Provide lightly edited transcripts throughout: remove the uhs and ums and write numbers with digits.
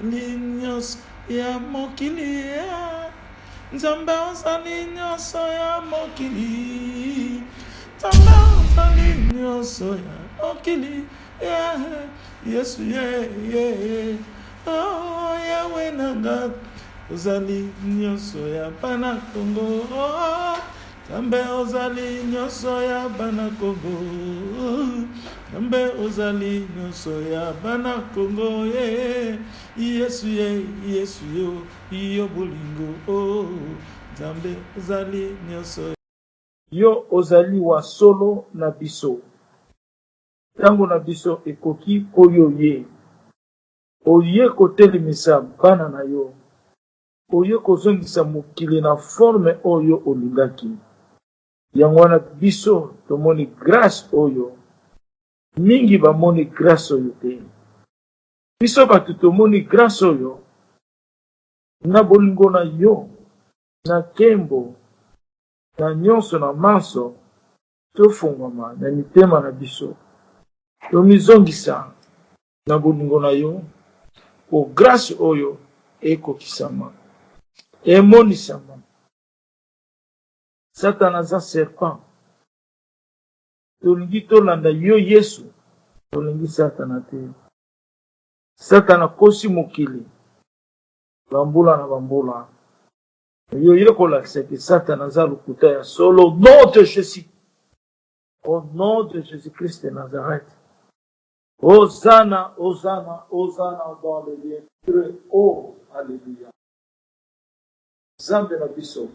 Nzambe nyonso ya mokili Nzambe ozali nyonso ya mokili Nzambe ozali nyonso ya mokili Yesu oh Yahweh nanga ozali nyonso ya bana Kongo Nzambe ozali nyonso ya bana Kongo Nzambe ozali nyonso ya bana Kongo Yesu yo bolingo Nzambe ozali nyonso yo ozali wa solo na biso tango na biso ekoki oyo oye kotelemisa bana na yo oye kozongisa mokili na forme oyo olingaki yango wana biso tomoni grâce oyo mingi bamoni grâce oyo te biso bato tomoni grâce oyo na bolingo na yo na nkembo na nyonso na maso tofungwama na mitema na biso tomizongisa na bolingo na yo po grâce oyo ekokisama emonisama Satan aza serpent tolingi tolanda yo Yesu tolingi Satana te Satan akosi mokili bambula na bambula yo yekolakisa ke Satan aza lokuta ya solo au nom de Jésus au nom de Jésus-Christ de Nazareth Hosanna, Hosanna, Hosanna dans les lieux très hauts. Alléluia. Nzambe na biso.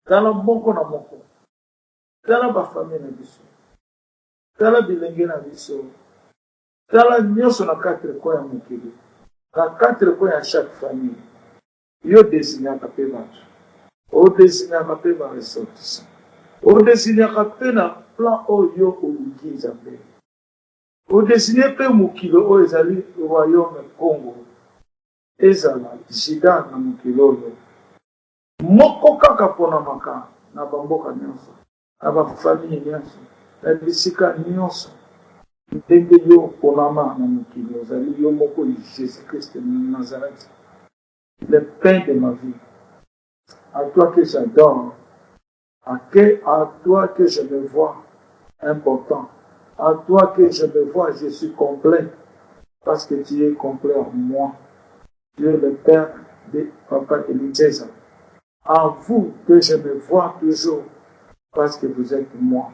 Tala moko na moko. Tala ba famille na biso. Tala bilenge na biso. Tala nyonso na quatre coins ya mokili. Na quatre coins ya chaque famille. Yo designaka pe bato. O designaka pe ba ressortissant. O designaka pe na plan oyo olingi Nzambe. Au-dessiné pe mokilo oyo ezali royaume Congo ezala jida na mokilo oyo moko kaka mpona maka na bamboka nyonso na bafamille nyonso na bisika nyonso ndenge yo mponama na mokili ozali yo moko Jésus-Christ de Nazareth le pain de ma vie à toi que j'adore à toi que je me vois important à toi que je me vois, je suis complet, parce que tu es complet en moi. Tu es le Père de Papa Elisée. En vous que je me vois toujours, parce que vous êtes moi.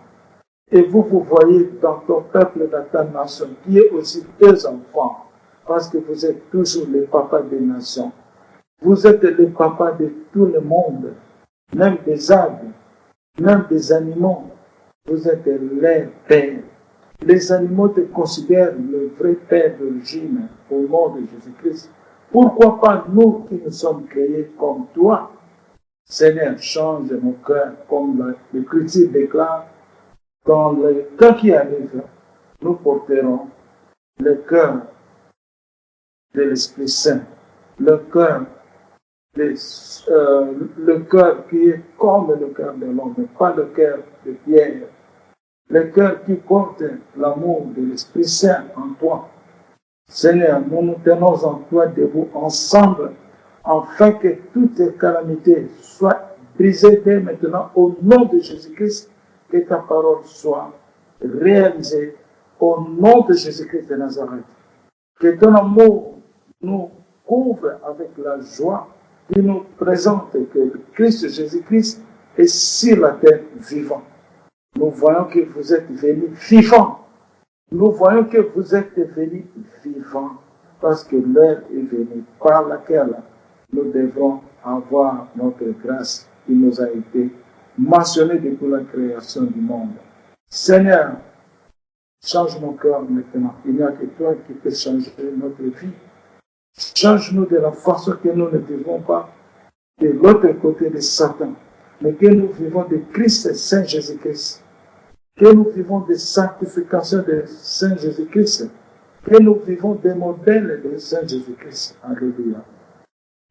Et vous voyez dans ton peuple, dans ta nation, qui est aussi deux enfants, parce que vous êtes toujours les papas des nations. Vous êtes les papas de tout le monde, même des arbres, même des animaux. Vous êtes leur père. Les animaux te considèrent le vrai père d'origine au nom de Jésus-Christ. Pourquoi pas nous qui nous sommes créés comme toi? Seigneur, change mon cœur, comme l'Écriture déclare, dans le temps qui arrive, nous porterons le cœur de l'Esprit Saint, le cœur qui est comme le cœur de l'homme, pas le cœur de pierre. Le cœur qui porte l'amour de l'Esprit Saint en toi. Seigneur, nous nous tenons en toi debout ensemble, afin que toute calamité soit brisée dès maintenant au nom de Jésus-Christ, que ta parole soit réalisée au nom de Jésus-Christ de Nazareth. Que ton amour nous couvre avec la joie qui nous présente que Christ Jésus-Christ est sur la terre vivant. Nous voyons que vous êtes venus vivants. Nous voyons que vous êtes venus vivants parce que l'heure est venue par laquelle nous devrons avoir notre grâce qui nous a été mentionnée depuis la création du monde. Seigneur, change mon cœur maintenant. Il n'y a que toi qui peux changer notre vie. Change-nous de la façon que nous ne vivons pas de l'autre côté de Satan, mais que nous vivons de Christ Saint Jésus-Christ. Que nous vivons des sanctifications de Saint Jésus-Christ, que nous vivons des modèles de Saint Jésus-Christ. Alléluia.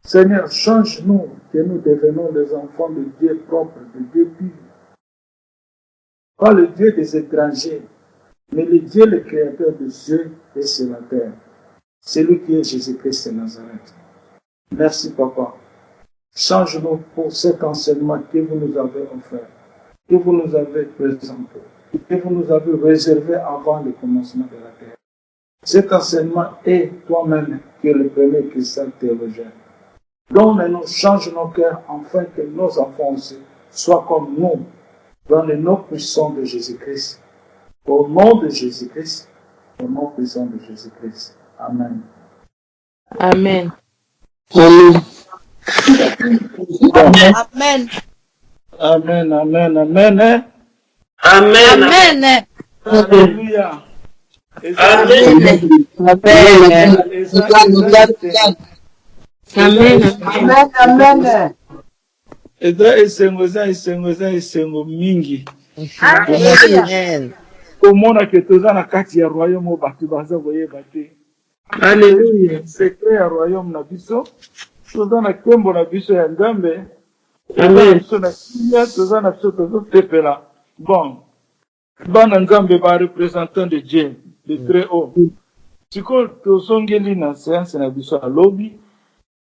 Seigneur, change-nous, que nous devenons les enfants de Dieu propre, de Dieu pur. Pas le Dieu des étrangers, mais le Dieu, le créateur des cieux et sur la terre. C'est lui qui est Jésus-Christ de Nazareth. Merci, Papa. Change-nous pour cet enseignement que vous nous avez offert, que vous nous avez présenté, que vous nous avez réservé avant le commencement de la terre. Cet enseignement est toi-même qui est le premier cristal théologien. Donne-nous, change nos cœurs, afin que nos enfants aussi soient comme nous, dans le nom puissant de Jésus-Christ. Au nom de Jésus-Christ, au nom puissant de Jésus-Christ. Amen. Amen. Amen. Amen. Amen, amen, amen. Amen. Amen. Alléluia. Amen. Amen. Eza esengo mingi. Amen. Komona ke toza na kati ya royaume oyo bato baza koyeba te. Alléluia. Secret ya royaume na biso. Toza na nkembo na biso ya Nzambe. Toza na Amen. biso na kimia, toza na biso tozosepela. Bon, bana Nzambe ba représentant de Dieu, de très haut. Sikoyo tozongeli na séance na biso ya lobi.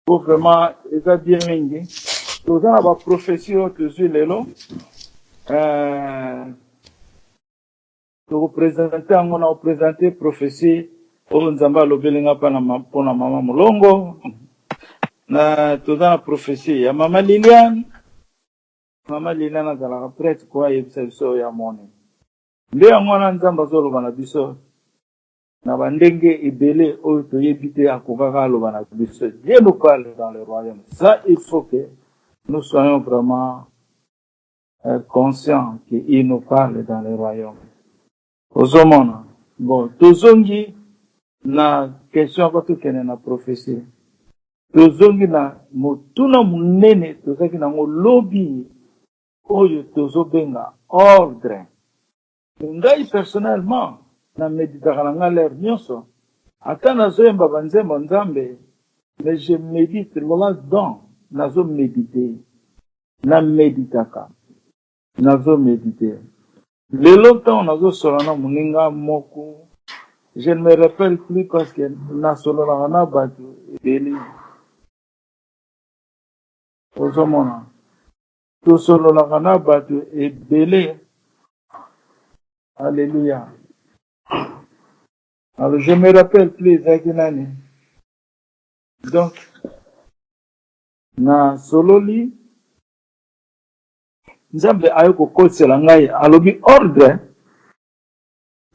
Po vraiment eza bien mingi. Toza na ba prophétie oyo tozwi lelo. Tokopresente yango na kopresente prophétie oyo Nzambe alobelinga mpona mama molongo. Na toza na prophétie ya mama Liliane. Mama Liliane azalaka prêtre po ayebisa biso ya mone. Nde yango wana Nzambe azoloba na biso na bandenge ebele oyo toyebi te akokaka aloba na biso. Dieu nous parle dans le royaume. Ça, il faut que nous soyons vraiment conscients qu'il nous parle dans le royaume. Ozomona. Bon, tozongi na question ako tokende na prophétie. Tozongi na motuna munene tozaki nango lobi oyo tozobenga ordre. Ngai personnellement na méditaka na nga l'air nyonso. Ata nazoyemba banzembo Nzambe, mais je médite lola don nazo méditer. Na méditaka. Nazo méditer. Lelo temps nazo solana muninga moko. Je ne me rappelle plus parce que na solana na batu ebeli. Ozomona. To solana na batu ebeli. Alléluia. Alors je me rappelle plus Zakinani. Donc na sololi Nzambe ayoko kosela ngai alobi ordre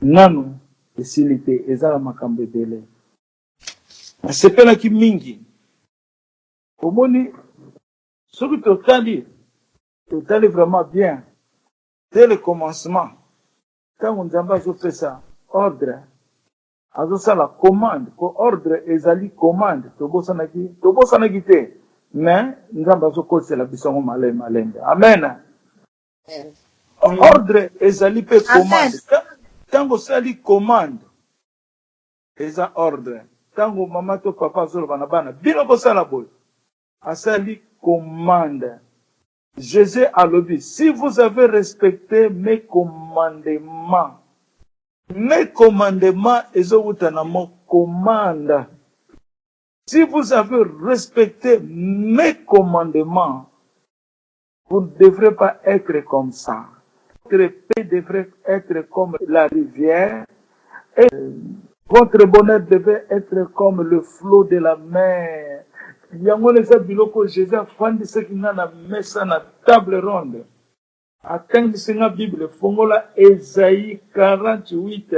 nanu esilite ezala makambo ebele. Asepelaki mingi. Omoni soki totali vraiment bien dès le commencement. Quand Nzambe azopesa ordre azosala commande ko ordre ezali commande tobosanaki te mais Nzambe azokosela biso ngo malembe. Amen. Ordre ezali pe commande. Tango sali commande eza ordre. Tango mama to papa azoloba na bana bino bosala boy asali commande. Jésus a dit, si vous avez respecté mes commandements, ezobutanamo commande. Si vous avez respecté mes commandements, vous ne devrez pas être comme ça. Votre paix devrait être comme la rivière et votre bonheur devait être comme le flot de la mer. Yango leza biloko Jésus afandisaki nga na mesa na table ronde. Atangisi nga Bible fongola Esaïe 48,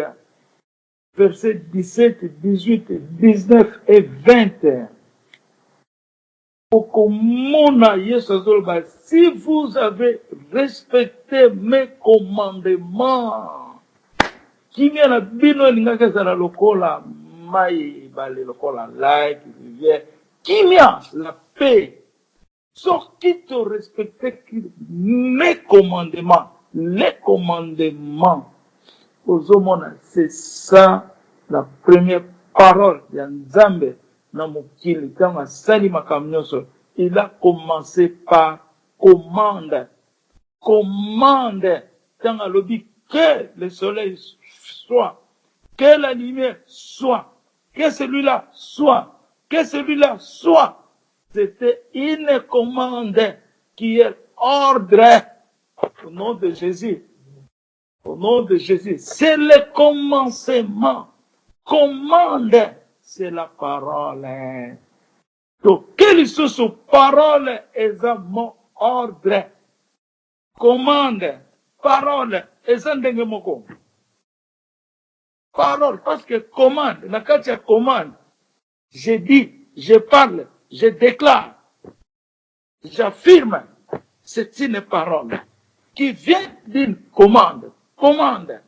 versets 17, 18, 19 et 20. Okomona Yesu azoloba, si vous avez respecté mes commandements, kimia na bino elingaki ezala lokola mai ebale lokola lac rivière. Kimia, la paix. Sauf qui te respecte mes commandements. Les commandements. C'est ça la première parole de Nzambe na mokili. Quand asali makambo nyonso, il a commencé par commande. Commande. Quand alobi que le soleil soit, que la lumière soit, que celui-là soit, que celui-là soit. C'était une commande qui est ordre au nom de Jésus. Au nom de Jésus. C'est le commencement. Commande, c'est la parole. Donc, quelle source parole est mon ordre? Commande, parole, est un parole, parce que commande, quand il y a commande, je dis, je parle, je déclare, j'affirme, c'est une parole qui vient d'une commande. Commande.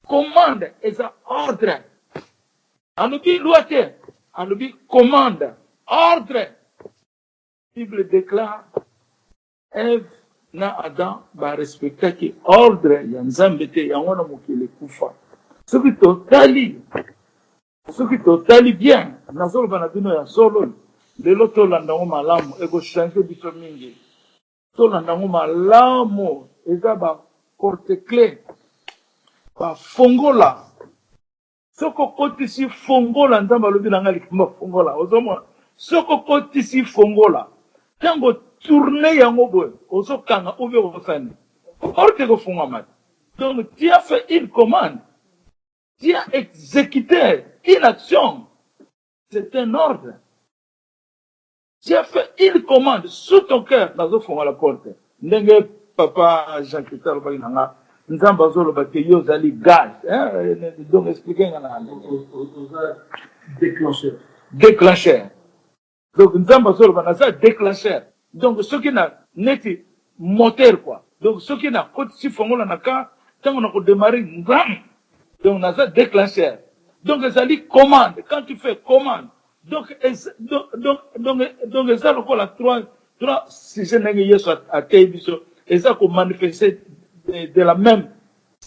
Commande est un ordre. Anubi loite, anubi commande, ordre. La Bible déclare, Ève na Adam va respecter qui ordre ya Nzambe te ya wana mokili kufa. Soki totali bien, nazoloba na bino ya solo, lelo tolanda ngo malamu, ego changer biso mingi. Tolanda ngo malamu, eza ba porte clé, ba fongola. Soko kotisi fongola, Nzambe alobi na nga likamba fongola. Ozomona, soko kotisi fongola. Tango tourner yango boy, ozo kanga oube osani. Orte go fongola. Donc tu as fait une commande. Tu as exécuté une action. C'est un ordre. Tu as fait une commande sous ton cœur. Nazo fongola porte. Ndenge papa Jacques Talo nanga. Nzamba zolo ba ke yo zali gaz. Donc expliquer ngana. Déclencheur. Déclencheur. Donc Nzamba zolo ba na déclencheur. Donc ce qui n'a neti moteur quoi. Donc ce qui n'a pas si fongola na ka tango na ko démarrer nzam. Donc na ça déclencheur. Donc ça dit commande. Quand tu fais commande. Donc ça le quoi la trois si je n'ai yeso à tébiso et ça qu'on manifester de la même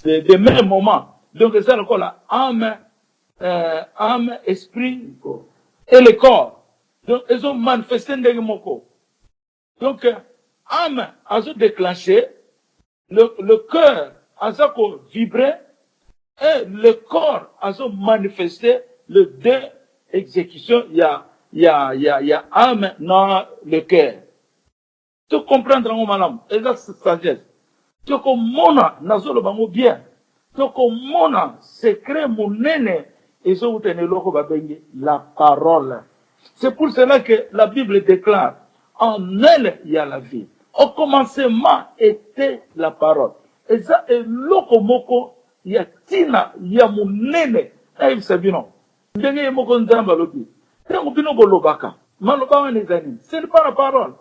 des mêmes moments. Donc ça le quoi la âme, esprit et le corps. Donc ils ont manifesté des moko. Donc âme a se déclenché, le cœur a se vibré et le corps a se manifesté le deux exécutions. Il y a âme dans le cœur. Tu comprends mon malam, et ça c'est sagesse. Tu comprends nazolo bango bien. Tu comprends secret mon nene et ça vous tenez l'eau la parole. C'est pour cela que la Bible déclare en elle il y a la vie. Au commencement était la parole. Et ça est l'oko moko il y a tina il y a mon nene. Et vous savez non. Ndenge moko nzamba lobi. Tango bino bolobaka. Maloba wana ezani. Ce n'est pas la parole.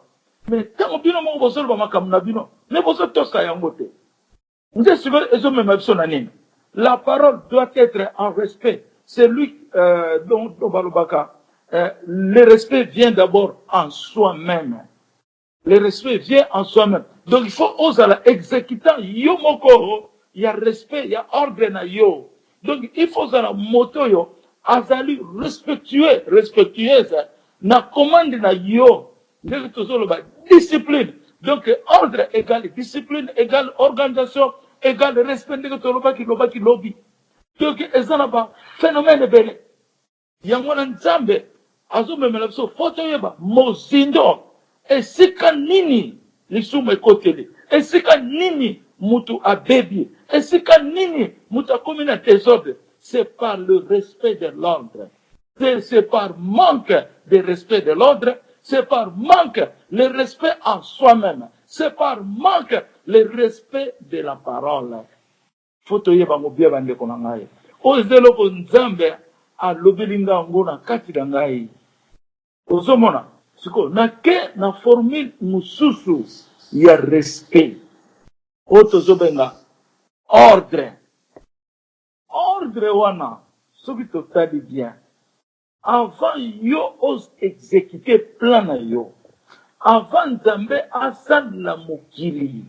Mais tango bino moko bosolo ba makambo na bino. Ne boso tosa yango te. Nze sibe ezo mema biso na nini. La parole doit être en respect. C'est lui dont balobaka. Le respect vient d'abord en soi-même. Le respect vient en soi-même. Donc il faut oser la exécutant yo moko. Il y a respect, il y a ordre na yo. Donc il faut oser la moto yo. Azali respectueuse. Na commande na yo. Discipline. Donc ordre égale discipline égale organisation égale respect de ki lobby. Donc ezana ba phénomène bele. Yango na Nzambe azo memela biso foto yeba mozindo. Esika nini lisumu ekoteli. Esika nini mutu abebi. Esika nini mutu akomi na désordre. C'est par le respect de l'ordre. C'est par manque de respect de l'ordre. C'est par manque le respect en soi-même. C'est par manque le respect de la parole. Foto yeba mobia bande konangaye. Ozelo ko Nzambe a lobelinga ngona kati dangaye. Ozomona siko na ke na formule mususu ya respect. Otozobenga ordre. Ordre wana soki totali bien. Avant yo ose exécuter plan na yo. Avant Nzambe asala mokili.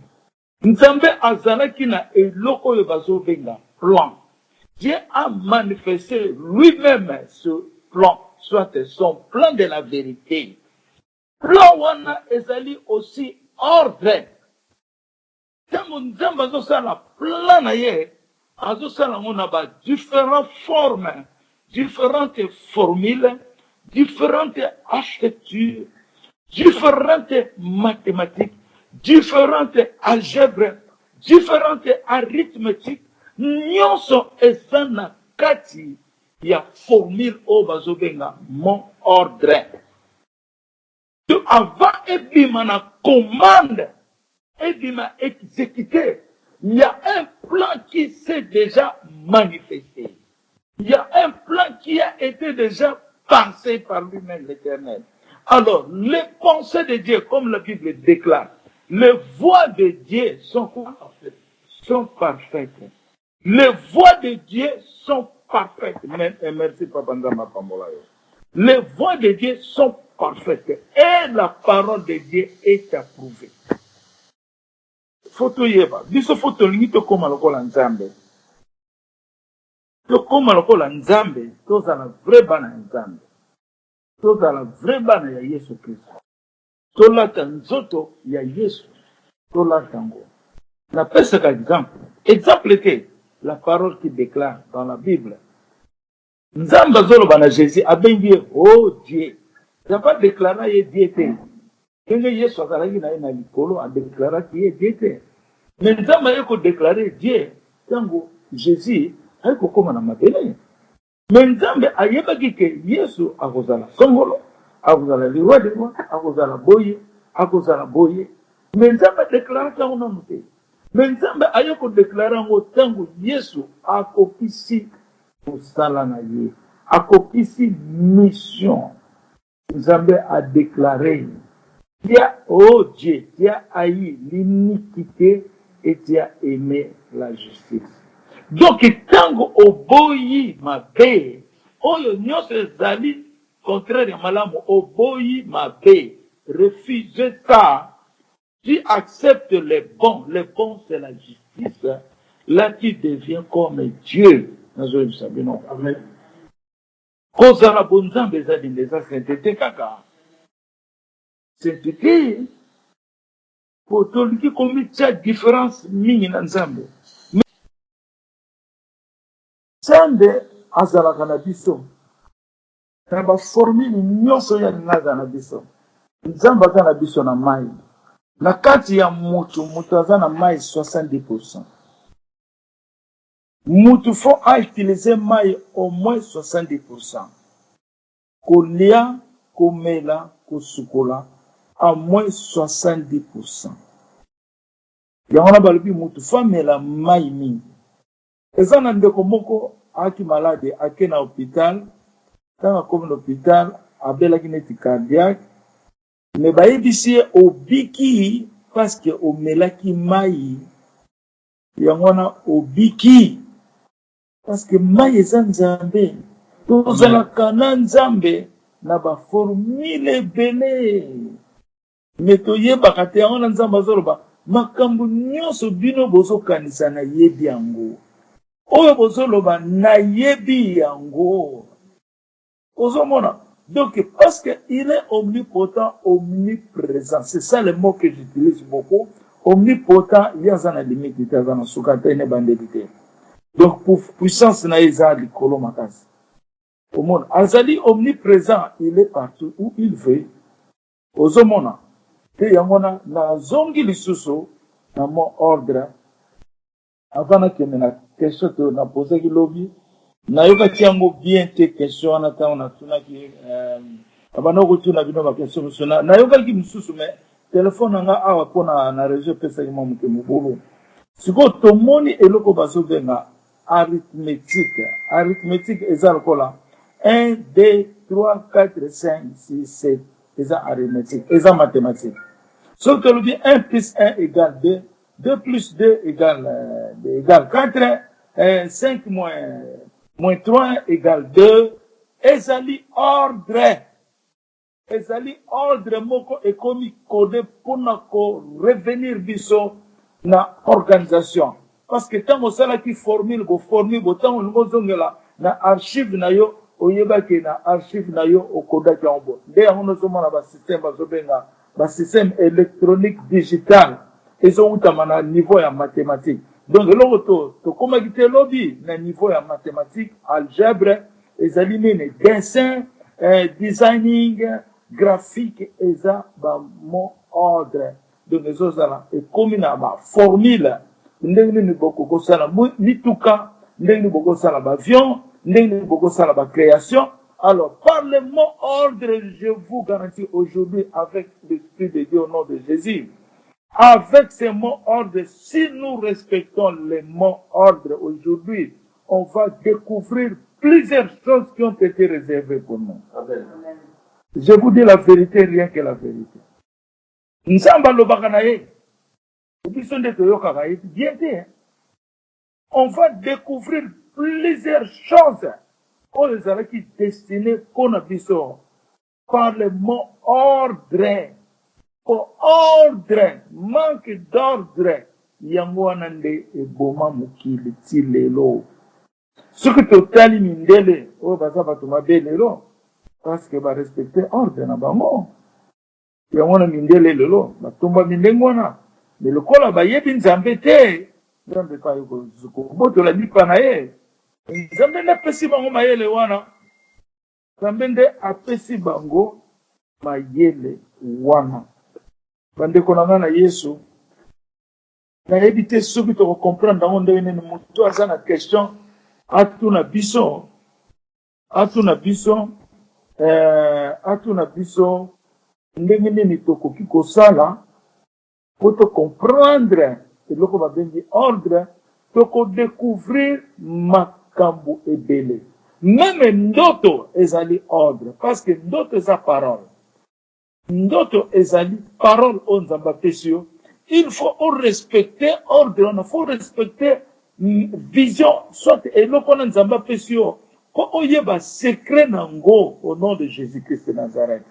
Nzambe azalaki na eloko yo bazobenga plan. Dieu a manifesté lui-même ce plan, soit son plan de la vérité. Plan wana ezali aussi ordre. Tango Nzambe azosala plan na ye, azosala ngona ba différentes formes, différentes formules, différentes architectures, différentes mathématiques, différentes algèbres, différentes arithmétiques, nyonso eza na kati ya formule o bazobenga mon ordre. Avant ebima na commande, ebima exécuté, il y a un plan qui s'est déjà manifesté. Il y a un plan qui a été déjà pensé par lui-même, l'Éternel. Alors, les pensées de Dieu, comme la Bible déclare, les voies de Dieu sont quoi? Sont parfaites. Les voies de Dieu sont parfaites. Merci, Papa Ndama Pambolayo. Les voies de Dieu sont parfaites. Et la parole de Dieu est approuvée. Photo yeba. Biso photo lingi to koma lokola nzambe. To koma lokola nzambe. Toza la vraie bana nzambe. Toza la vraie bana ya Yesu Kristo. Tolata nzoto ya Yesu. Tolata ngo. Na pesa ka exemple. Exemple était la parole qui déclare dans la Bible. Nzamba zolo bana Jésus abengi oh Dieu. Il n'a pas déclaré qu'il Dieu était. Quand Yesu azalaki na ina likolo a déclaré qu'il est Dieu. Mais Nzamba yeko déclarer Dieu tango Jésus ayeko koma na mabele. Mais Nzambe ayebaki ke Yesu akozala songolo, akozala liwa de moi, akozala boye. Mais Nzamba déclaré tango na mute. Mais Nzambe ayeko déclarer ngo tango Yesu akopisi mosala na ye, akopisi mission. Nzambe a déclaré, tu as, oh Dieu, tu as haï l'iniquité et tu as aimé la justice. Donc, tango oboyi mabe, oyo nyonso ezali contraire ya malamu, oboyi mabe, refuse ça, tu acceptes les bons c'est la justice, là tu deviens comme Dieu. Amen. Kozala bonzambe ezali ndeza sainteté kaka. Sainteté, po toliki komitia différence mingi na nzambe. Nzambe azalaka na biso. Na ba formule nyonso ya naza na biso. Nzambe aza na biso na mai. Na kati ya mutu aza na mai 70%. Mutu faut utiliser mai au moins 70%. Kolia, komela, kosukola, à moins 70%. Yangona balobi mutu faut mela mai mingi. Eza na ndeko moko aki malade ake na hôpital, kanga komi na hôpital, abelaki neti cardiaque, me bayebisi ye obiki parce que omelaki mai. Yangona obiki parce que mai eza nzambe. Tozalaka na nzambe na ba formule ebele. Me toyebaka te yango na nzambe azoloba makambo nyonso bino bozokanisa na yebi yango. Oyo bozoloba na yebi yango. Ozomona. Donc parce qu'il est omnipotent, omniprésent. C'est ça le mot que j'utilise beaucoup. Omnipotent, il y a une limite, il y a une soukata, il y a une limite. Donc pour puissance na eza likolo makasi. Au monde, azali omniprésent, il est partout où il veut. Ozomona. Te yangona na zongi lisusu na mon ordre. Avant que na question to na poser ki lobby, na yoka tiango bien te question na ta na tuna ki abana ko tuna bino ba question na yoka ki mususu me téléphone nga awa pona na réseau pesa ki mamu ke mubulu. Siko tomoni eloko bazobenga arithmétique. Arithmétique eza lokola 1, 2, 3, 4, 5, 6, 7. Eza arithmétique. Eza mathématique. Sauf que l'on dit 1 plus 1 égale 2. 2 plus 2 égale 4. 5 moins 3 égale 2. Ezali ordre. Ezali ordre moko ekomi codé pour revenir biso na organisation. Parce que tant que ça qui formule, tant que na archive na yo, oyeba ke na archive na yo okoda ki ambo. Nde yango zoma na ba système bazobenga ba système électronique digital. Ezo utama na niveau ya mathématique. Donc eloko to koma kite lobby na niveau ya mathématique, algèbre, ezali nini dessin, designing, graphique, eza ba mot ordre. Donc ezozala ekomi na ba formule ndenge nini bokosala mituka, ndenge nini bokosala ba avion, ndenge nini bokosala ba création. Alors, par le mot ordre, je vous garantis aujourd'hui, avec l'Esprit de Dieu au nom de Jésus, avec ces mots ordre, si nous respectons les mots ordre aujourd'hui, on va découvrir plusieurs choses qui ont été réservées pour nous. Amen. Je vous dis la vérité, rien que la vérité. On va découvrir plusieurs choses. On les a qui destinées qu'on a vu par le mot ordre. Pour ordre, manque d'ordre, yangwanande et boma mukili tilelo. Ce que totali mindele, oh basa batuma belelo, parce que va respecter ordre na bango. Yangwana mindele lelo, batumba mindengwana. Mais le kola ba yebi nzambete, nzambe pa yoko zuko, boto la nipa na ye. Nzambe na pesi bango mayele wana. Nzambe nde apesi bango mayele wana. Bandeko na ngana Yesu, na éviter ceux qui te comprennent dans le monde, mutu aza na question, atuna biso, ndenge nini tokoki kosala, pour te comprendre, et loko ba bengi ordre, toko découvrir makambo ebele. Même ndoto ezali ordre, parce que ndoto eza parole. Ndoto ezali parole on nzamba pesio. Il faut respecter ordre, il faut respecter vision, soit eloko na nzamba pesio. Ko oyeba secret nango au nom de Jésus-Christ de Nazareth.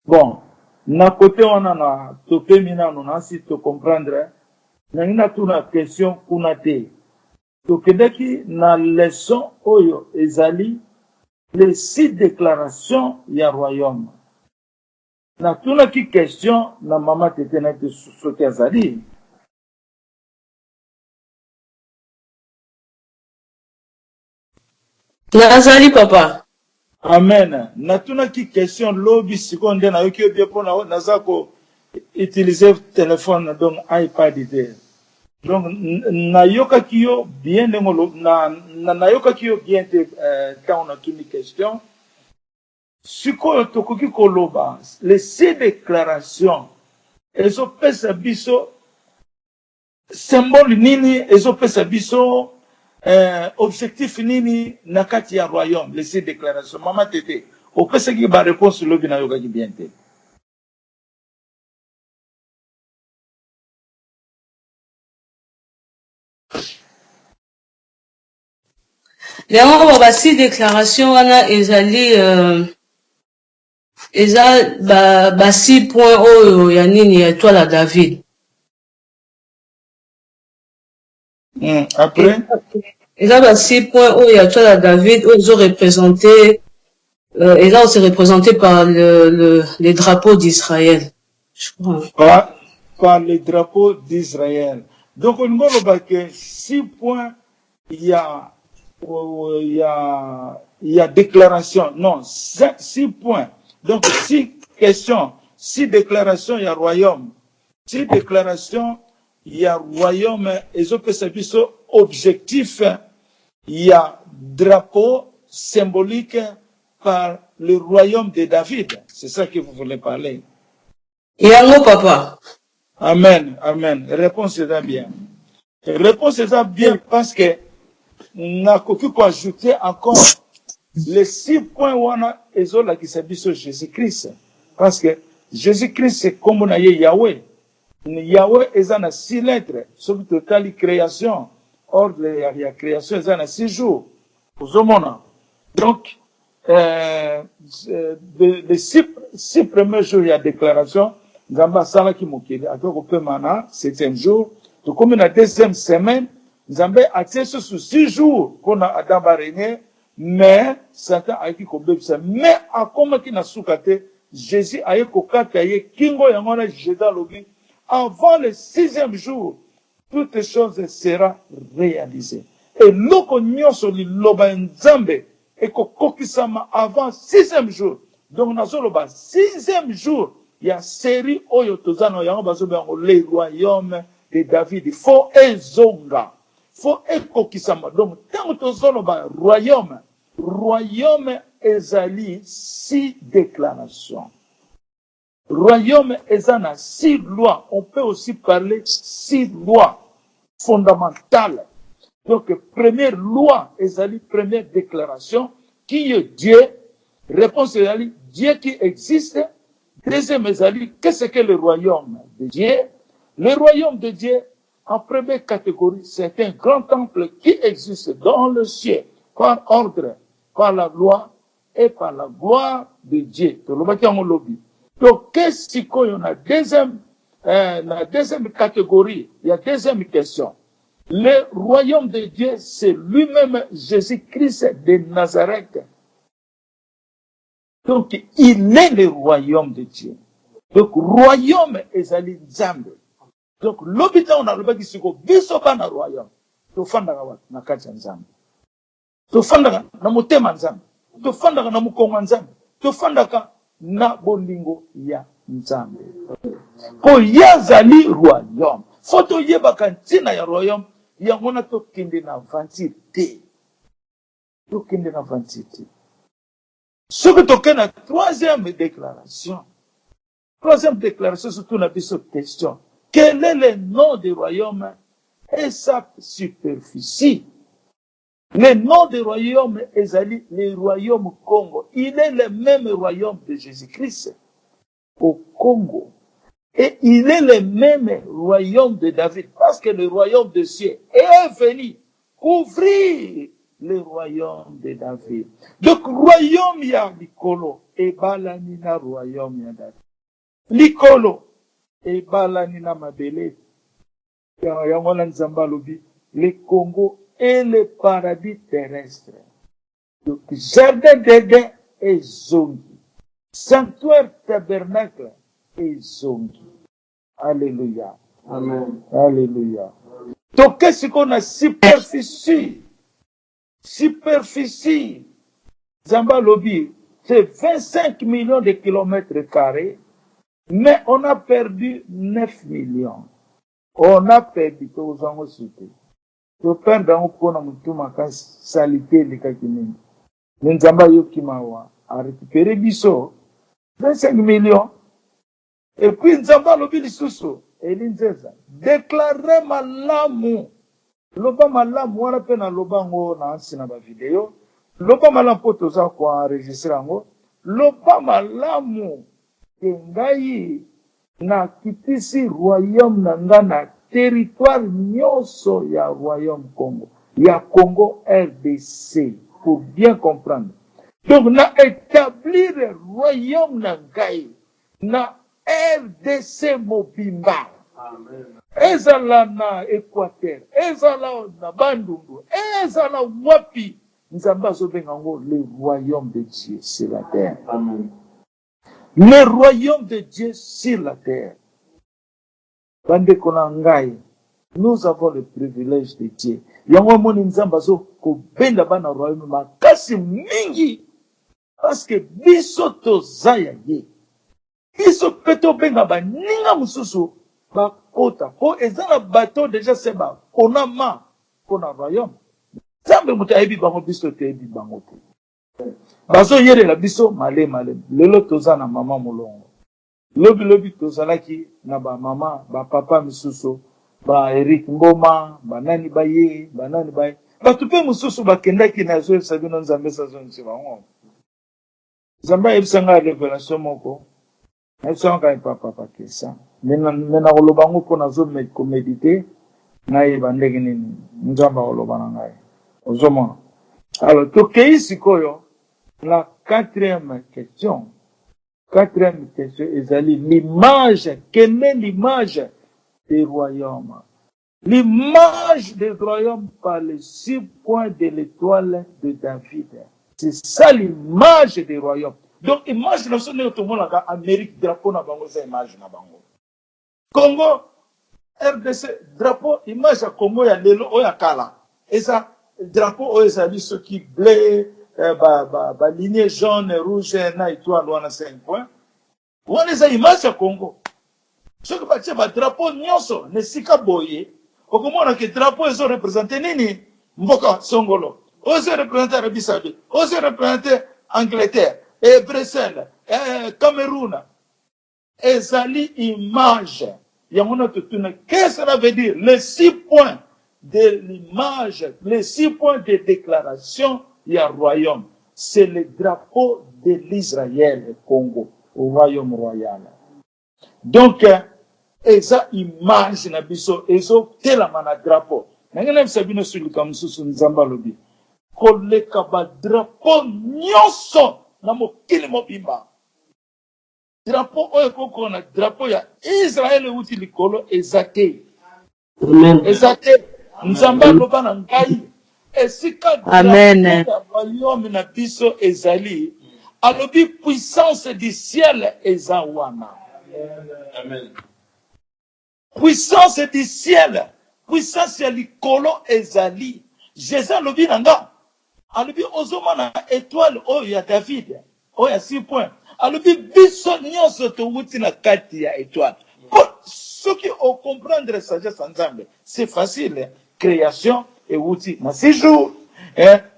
Bon, na côté wana na topé minano na si to comprendre, na ina tuna question kuna te. Tokedaki na leçon oyo ezali les 6 déclarations ya royaume. Na tuna ki question na mama tete na te soki azali. Nazali papa. Amen. Na tuna ki question lobi sikonde na yoki obie pona nazako utiliser téléphone donc iPad ide. Donc na yoka kiyo bien ngolo na yoka kiyo bien te quand on a tuni question. Siko tokoki koloba les 6 déclarations ezo pesa biso symbole nini ezo pesa biso objectif nini na kati ya royaume les 6 déclarations mama tete o pesa ki ba réponse lobi na yoka ki bien te. Yango baba 6 déclarations wana ezali eza ba 6 points oyo ya nini ya toi la David. Après Eza ba 6 points oyo ya toi la David oyo ils ont représenté eza aussi représenté par les drapeaux d'Israël. Je crois. Par les drapeaux d'Israël. Donc on voit que 6 points il y a déclaration. Non, 6 points. Donc 6 questions, 6 déclarations, il y a royaume. 6 déclarations, il y a royaume. Et autres services objectifs, il y a drapeau symbolique par le royaume de David. C'est ça que vous voulez parler. Yango papa. Amen, amen. Réponse est bien. Réponse est bien parce que n'a qu'aucun pour ajouter encore les 6 points wana ezola qui s'habille sur Jésus-Christ. Parce que Jésus-Christ c'est comme on a Yahweh. Yahweh est en 6 lettres. Sur total création. Ordre la création est en 6 jours. Aux hommes. Donc, les 6 premiers jours, il y a déclaration. Zamba Sala qui mokili. Après, on peut maintenant, 7e jour. Donc, comme la 2e semaine, Zambé a tenu sur 6 jours qu'on a Adam régné. Mais, Satan a été comme ça. Mais, à comment qui n'a soukate, Jésus a été kokataye, kingo yangona jeda lobi. Avant le 6e jour, toutes les choses seront réalisées. eloko nyonso liloba ya nzambe ekokokisama avant 6e jour. Donc nazoloba 6e jour ya série oyo tozana yango bazobenga le royaume de David. Faut ezonga, faut ekokisama. Donc tango tozoloba royaume ezali 6 déclarations. Royaume ezana 6 lois. On peut aussi parler 6 lois fondamentales. Donc, première loi, ezali première déclaration, qui est Dieu. Réponse ezali Dieu qui existe. Deuxième ezali, qu'est-ce que le royaume de Dieu? Le royaume de Dieu, en première catégorie, c'est un grand temple qui existe dans le ciel, par ordre, par la loi et par la gloire de Dieu. Donc, qu'est-ce qu'il y a dans la deuxième catégorie? Il y a deuxième question. Le royaume de Dieu, c'est lui-même Jésus-Christ de Nazareth. Donc, il est le royaume de Dieu. Donc, royaume est Ali Nzambe. Donc, l'obédience, on a le bâti siko, bisoba na royaume. To fandaka wat, na kati Nzambe. To fandaka na motema Nzambe. To fandaka na mukongo Nzambe. To fandaka na bolingo ya Nzambe. Ko yazali royaume. Foto yebaka ntina ya royaume. Yangona to kende na vantité. To kende na vantité. Ce que tu as la troisième déclaration. Troisième déclaration, surtout la question. Quel est le nom du royaume et sa superficie? Le nom du royaume est le royaume Congo. Il est le même royaume de Jésus-Christ au Congo. Et il est le même royaume de David. Parce que le royaume de cieux est venu couvrir le royaume de David. Donc, royaume ya Likolo, et balanina royaume ya David. Likolo, et balanina mabele. Yangona Nzamba lobi, le Congo est le paradis terrestre. Donc, jardin d'Éden et Zongi. Sanctuaire tabernacle et Zongi. Alléluia. Amen. Alléluia. Donc, qu'est-ce qu'on a superficie? Superficie, Zamba Lobi, c'est 25 millions de kilomètres carrés, mais on a perdu 9 millions. On a perdu, tout ça, on cité. Tu perds dans un mutuma quand salité les kakimini. Nzamba yokimawa a récupéré biso 25 millions. Et puis Nzamba Lobi lisusu, elinzeza, déclarer malamu. Loba malamu wana pe na lobango na ansi na ba video. Loba malamu po toza kwa enregistrer ngo. Loba malamu ngai na kitisi royaume na nga na territoire nyonso ya royaume Congo. Ya Congo RDC pour bien comprendre. Donc na établir royaume na ngai na RDC Mobimba. Amen. Ezala na Équateur, ezala na Bandundu, ezala wapi, Nzamba zobenga ngo le royaume de Dieu sur la terre. Amen. Le royaume de Dieu sur la terre. Bande konangai, nous avons le privilège de Dieu. Yango moni Nzamba zo ko benda bana royaume makasi mingi parce que biso tozaya ye. Biso peto benga ba ninga mususu ba kota ko ezana bateau déjà c'est ba kona ma kona royaume zambe muta ebi bango biso te ebi bango te bazo yere la biso male lelo tozana mama mulongo lobi tozalaki na ba mama ba papa misusu ba Eric Ngoma ba nani ba ye ba nani ba batu pe mususu bakendaki na zo sabino nzambe sazo nsibango zamba ebisanga révélation moko ebisanga papa kesa mena kolobango po nazo méditer na yeba ndenge nini nzamba koloba na ngai ozomona. Alors tokei sikoyo la quatrième question ezali l'image. Quelle est l'image des royaumes? L'image des royaumes par les 6 points de l'étoile de David. C'est ça l'image des royaumes. Donc image na so tout le monde la Amérique drapeau na bango za image na bango. Congo RDC drapeau image ya Congo ya lelo oya kala. Eza drapeau oyo ezali soki bleu ligne jaune rouge na étoile wana 5 points wana eza image ya Congo. Soki batie badrapeau nyonso na esika boye okomona ke drapeau ezorepresente nini mboka songolo, oyo ezorepresente Arabie Saoudite, oyo ezorepresente Angleterre, Bruxelles, Cameroun. Ezali image. Qu'est-ce que ça veut dire? Les 6 points de l'image, les 6 points de déclaration, il y a royaume. C'est le drapeau de l'Israël, le Congo, au royaume royal. Donc, eza image na biso, ezo telama na drapeau. Nangana bisabino suli kamsusu nzamba lobi. Koleka ba drapeau nyonso na mokili mobimba. Drapeau oyo koko na drapeau ya Israël uti likolo ezate. Amen. Ezate nzamba loba na ngai. Esika drapeau ya royaume na biso ezali. Alobi puissance du ciel ezawana. Amen. Puissance du ciel, puissance ya likolo ezali. Jésus alobi nanga. Alobi ozomana étoile oyo ya David, oyo ya 6 points. Alobi biso nyonso towuti na kati ya étoile. Ceux qui ont comprendre sagesse ensemble, c'est facile. Création et outil na 6 jours.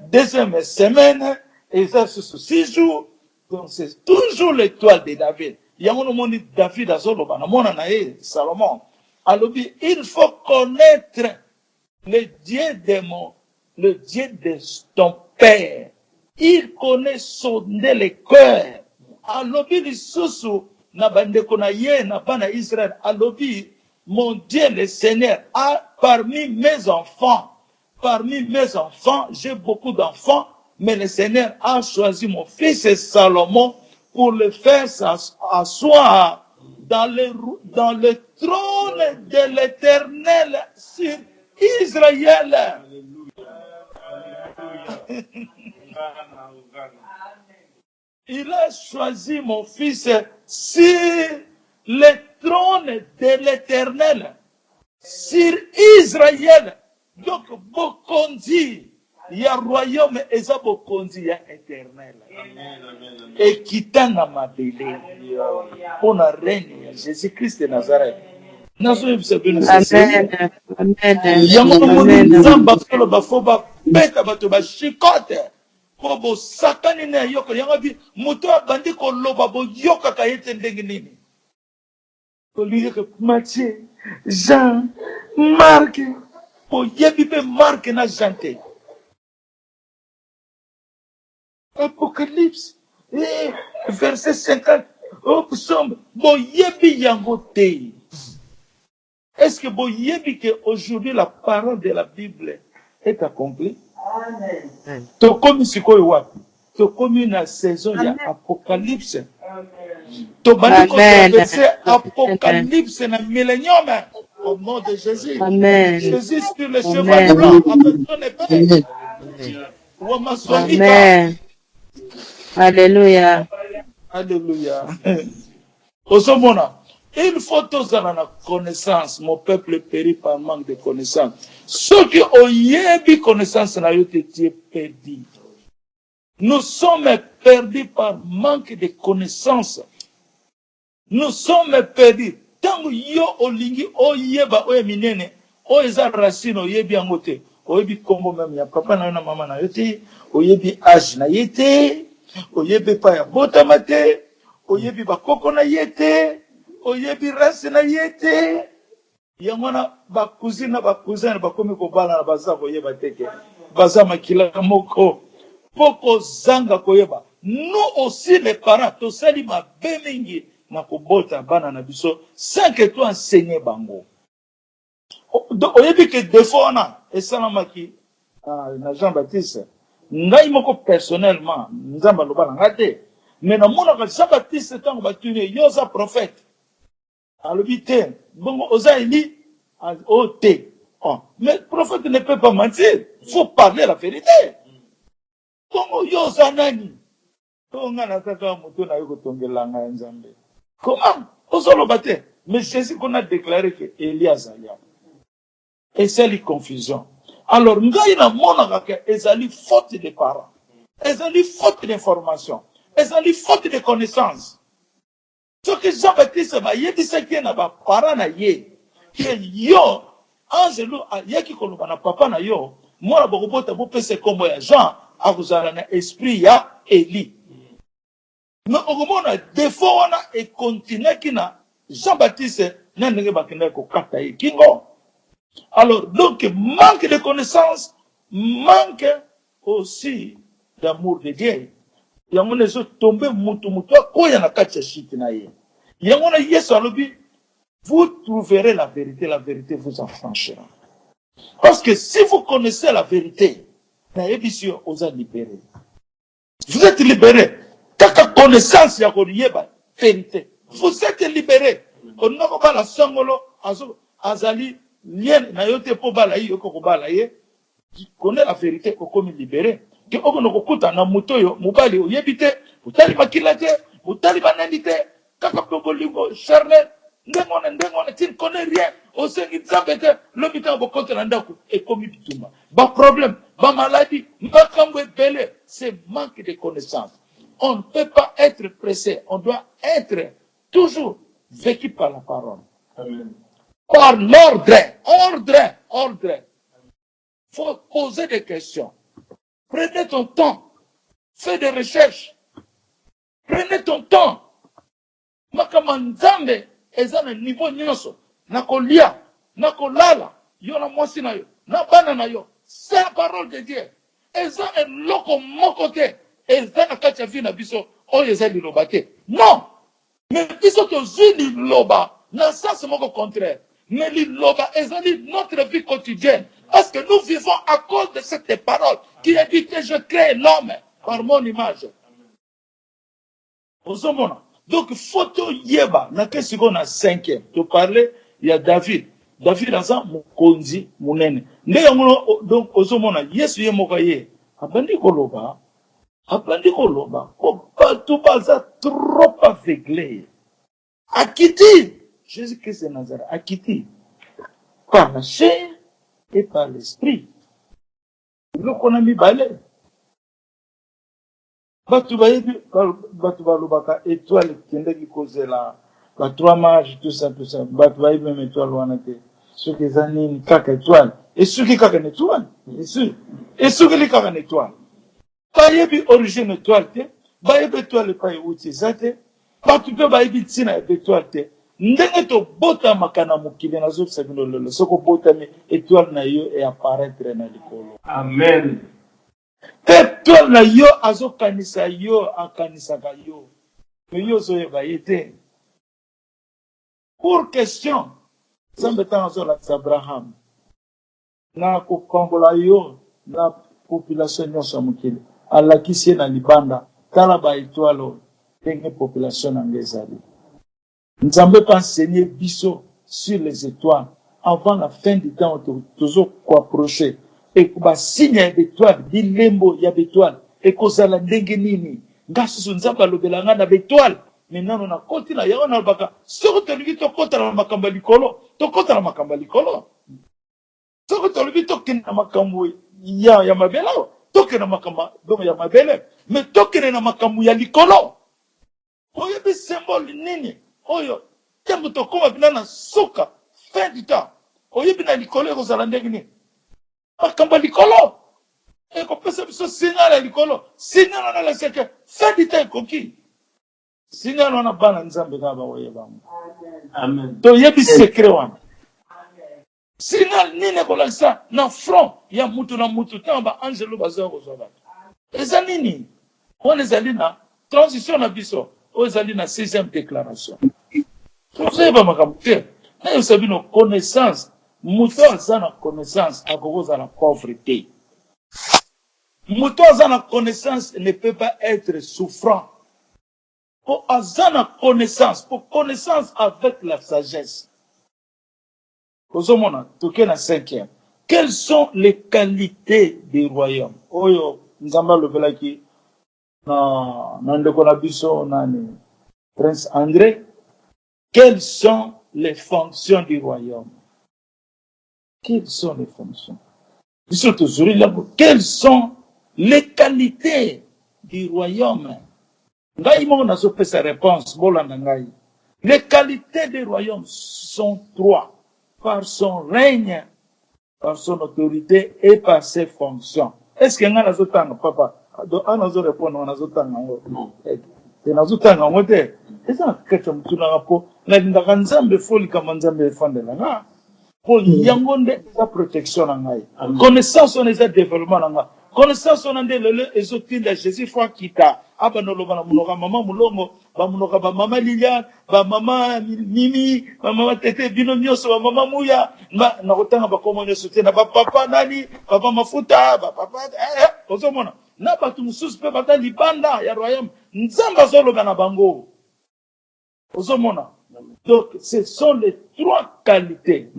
Deuxième semaine, et ça sur 6 jours. Donc c'est toujours l'étoile de David. Il y a un moment David à Zoloba, Salomon. Alobi, il faut connaître le Dieu le Dieu de ton père. Il connaît sonder le cœur. Alobi lisusu na bandeko na ye na bana Israël. Alobi, mon Dieu le Seigneur a parmi mes enfants, j'ai beaucoup d'enfants, mais le Seigneur a choisi mon fils Salomon pour le faire s'asseoir dans le trône de l'Éternel sur Israël. Il a choisi mon fils sur le trône de l'Éternel, sur Israël. Donc, Bokondi, il y a royaume et ça Bokondi, il y a éternel. Et quitta na mabele, pour la reine Jésus-Christ de Nazareth. Amen. Kobo sakani na yoko yanga bi moto abandi ko loba bo yoka ka yete ndenge nini ko liye ke Matthieu, Jean, Marc po yebi pe Marc na Jean. Apocalypse verset 50 psaume bo yebi yango te. Est-ce que bo yebi que aujourd'hui la parole de la Bible est accomplie? Amen. Tokomi sikoyo wapi? Tokomi na saison ya Apocalypse. Tobandi ko traverser Apocalypse na millénium au nom de Jésus. Amen. Jésus sur le cheval blanc avec son épée. Amen. Alléluia. Alléluia. Osomona. Il faut tous avoir la connaissance. Mon peuple périt par manque de connaissance. Ceux qui ont eu connaissance, perdu. Nous sommes perdus par manque de connaissance. Nous sommes perdus. Tant yo olingi oyeba oyeminene oyeza racine oyebi angote oyebi kombo même ya papa na mama na yote oyebi âge na yete oyebi pa ya botama te oyebi bakoko na yete oyebi race na yete yangona bakuzina bakomi kobala na baza koyeba teke baza makila moko poko zanga koyeba. Nous aussi les parents tosali mabe mingi na kobota bana na biso sans que toi enseigner bango. Oyebi ke défaut na esalamaki na Jean-Baptiste ngai moko personnellement nzamba loba na ngate mais na mona ka Jean-Baptiste tango batuni yoza prophète alobi te bongo oza Eli ote. Mais le prophète ne peut pas mentir, il faut parler la vérité. Bongo yoza nani tonga na kaka moto na yoko tongelanga nzambe. Comment ozoloba te? Mais Jésus qu'on a déclaré que Élie azalia. Et c'est la confusion. Alors, ngai na mona ke ezali faute des parents. Ezali faute d'information. Ezali faute de connaissance. Ce que Jean-Baptiste ba yebisaki na ba parents na ye. Ke yo angelo ayaki koloba na papa na yo, mwana bokobota bopese kombo ya Jean akozala na esprit ya Eli. Mais okomona défaut wana e continuaki na Jean-Baptiste na ndenge bakendaki kokata ye kingo. Alors, donc, manque de connaissances, manque aussi d'amour de Dieu. Yango ne so tombe mutu koya na kati ya shiti na ye. Yango na Yesu alobi, vous trouverez la vérité vous affranchira. Parce que si vous connaissez la vérité, na ebisio oza libéré. Vous êtes libéré. Kaka connaissance ya kolieba vérité. Vous êtes libéré. Onako ba la sangolo azali lien na yote po bala yi yoko bala ye. Tu connais la vérité okomi libéré. Que okono kokuta na mutoyo mubali oyebite, utali makilate, utali banandite, kaka pobolingo charnel, ndengona tu ne connais rien. Au sengi zambete, le bitan bokote na ndaku ekomi bituma. Ba problème, ba maladie, makambo ebele, c'est manque de connaissance. On ne peut pas être pressé, on doit être toujours vécu par la parole. Amen. Par ordre. Faut poser des questions. Prenez ton temps. Fais des recherches. Prenez ton temps. Makama nzambe ezana niveau nyonso. Nakolia, nakolala, yo na mwasi na yo, na bana na yo. C'est la parole de Dieu. Ezana loko mokote. Ezana kati ya vi na biso oyo ezali liloba te. Non. Mais biso tozwi liloba na sens moko contraire. Mais liloba ezali notre vie quotidienne. Parce que nous vivons à cause de cette parole qui a dit que je crée l'homme par mon image. Donc, photo yeba, na kesi ko na 5e. Tu parlais, il y a David. David aza mokonzi munene. Nde yango donc ozomona Yesu ye moko ye. Abandi koloba. Ko batu baza trop aveuglé. Akiti Jésus-Christ de Nazareth, akiti par la chair et par l'esprit. Le qu'on a mis balai. Batu balobaka étoile kende ki cause la 3 mages tout ça. Batu bayi même étoile wana te. Ceux qui zanini kaka étoile. Et ceux qui kaka étoile. Et ceux qui kaka étoile. Bayebi origine étoile te. Bayebi étoile pa yuti zate. Batu pe bayebi tina étoile te. Ndenge to bota makana mukile na zo sabino lolo. Soko bota mi étoile na yo et apparaître na likolo. Amen. Étoile na yo azo kanisa yo akanisaka yo. Mais yo zo yete. Pour question, Zambeta azo la Abraham. Na kukongola yo na population nyonso mukile. Alakisi na libanda tala ba étoile tenge population na ngezali. Nous avons pas enseigné biso sur les étoiles avant la fin du temps, toujours approcher. Et que signe d'étoile, dit lembo ya d'étoile, et que ça la dengenini. Gasu nzamba lobelanga na d'étoile. Maintenant on a continué ya on a baka. Soko tolubi to kota na makamba likolo, to kota na makamba likolo. Soko tolubi to kina makambo ya mabela, to kina makamba donc ya mabele, mais to kina na makambo ya likolo. Oyo bi symbole nini? Oyo, tembo tokoma bina na soka, fin du temps. Oyo bina likolo eko zala ndenge ni. Makamba likolo. Eko pesa biso signal ya likolo. Signal wana la seke, fin du temps ekoki. Signal wana bana nzambe na ba oye bango. Amen. To yebi secret wana. Signal nini ko lakisa na front ya mutu na mutu tamba angelo bazo ko zoba. Eza nini? On ezali na transition na biso. Ozali na 6e déclaration. Vous savez pas ma vous savez nos connaissances. Mouton a la connaissance à cause de la pauvreté. Mouton a la connaissance ne peut pas être souffrant. Pour avoir connaissance, pour connaissance avec la sagesse. Ozomona, toke na 5e. Quelles sont les qualités du royaume? Oyo, nzamba le velaki. Nandeko na biso nani Prince André, quelles sont les fonctions du royaume? Quelles sont les fonctions? Quelles sont les qualités du royaume? Sa réponse. Les qualités du royaume sont trois. Par son règne, par son autorité et par ses fonctions. Est-ce qu'il y a un autre temps, papa? On a répondre, on a autre temps. Non. Et on a autre temps, on a et ça, quelque chose qui n'a pas. La nzambe folie comme nzambe fondé là. Pour yangonde sa protection nangai. Connaissance on est développement nangai. Connaissance on ande le ezotinda Jésus fois kita. Aba no loba na munoka mama mulongo, ba munoka ba mama Liliane, ba mama Mimi, ba mama Tete bino nyoso, ba mama Muya, na kotanga ba komo nyoso tena ba papa nani, papa mafuta, ba papa ozomona. Na ba tumususu pe bata libanda ya royaume. Nzamba zoloba na bango. Ozomona. Donc, ce sont les trois qualités.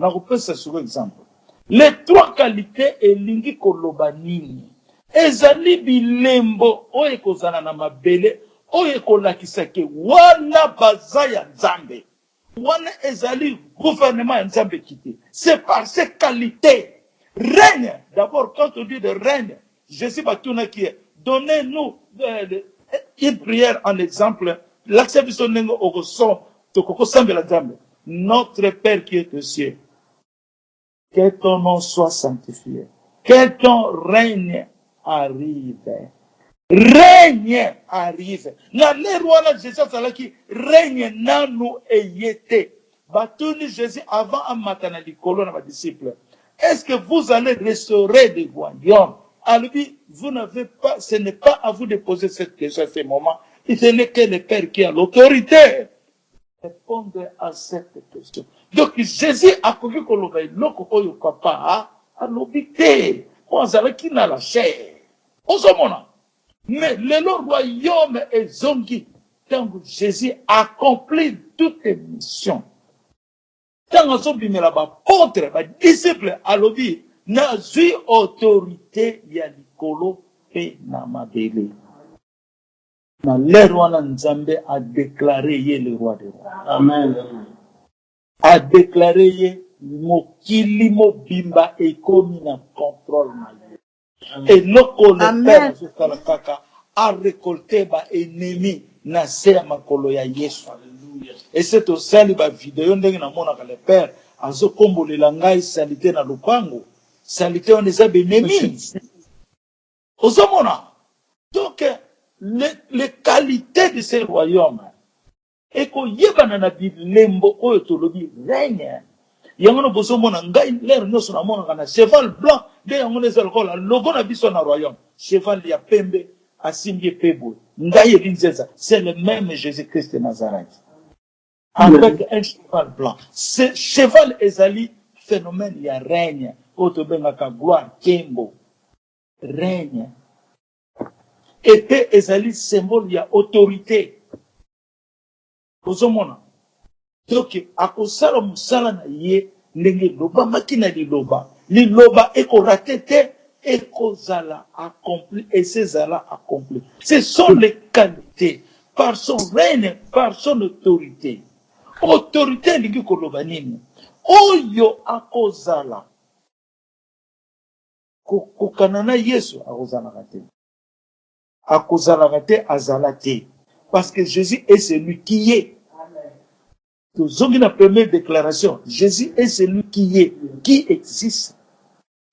Les trois qualités et lingi kolobanini. Ezali bilembo oye kozana na mabele oye kolakisake wana bazaya nzambe. Wana ezali gouvernement nzambe kité. C'est par ces qualités. Règne. D'abord, quand on dit de règne, Jésus Batuna qui est. Donnez-nous une prière en exemple. L'acceptation de notre Père qui est au ciel, que ton nom soit sanctifié, que ton règne arrive. Règne arrive. Na le roi là Jésus qui règne na nous eyete. Batuni Jésus avant à matana likolo na disciples. Est-ce que vous allez restaurer des royaumes? Alors vous n'avez pas, ce n'est pas à vous de poser cette question à ce moment. Ce n'est que le Père qui a l'autorité. Répondre à cette question. Donc Jésus a connu que l'on loko oyo papa a l'obité. On a qui n'a la chair. On se mona. Mais le royaume est zongi. Tant que Jésus accomplit toutes les missions. Tant que son bimela ba porte, ba disciple a l'obité. Na zui autorité ya likolo pe na mabele. Na le roi Nzambe a déclaré le roi des rois. Amen. A déclaré mokili mobimba ekomi na contrôle na ye. Et loko le père jusqu'à kaka a récolté ba ennemi na se ya makolo ya Yesu. Et c'est au sali ba vidéo ndenge na mona ka le père azo kombolela ngai salité na lupango. Salité on les a ennemis. Ozomona. Donc les qualités de ce royaume et qu'on y ait na bilembo oyo tolobi règne yangono bozomona ngai l'air nyoso na mona kana cheval blanc de yangono ezalokola logo na biso na royaume cheval ya pembe asimbi pebo ngai elinzeza c'est le même Jésus-Christ de Nazareth avec un cheval blanc. Ce cheval ezali phénomène ya règne oyo tobengaka gloire kembo règne. Épée ezali symbole ya autorité. Ozomona. Donc akosala musala na ye ndenge loba makina liloba. Liloba eko ratete eko zala accompli et ces zala accompli. Ce sont les qualités par son règne, par son autorité. Autorité lingi koloba nini. Oyo akozala. Kokanana Yesu akozala kate. Akozalagate azalate. Parce que Jésus est celui qui est. Donc, la première déclaration, Jésus est celui qui est, qui existe.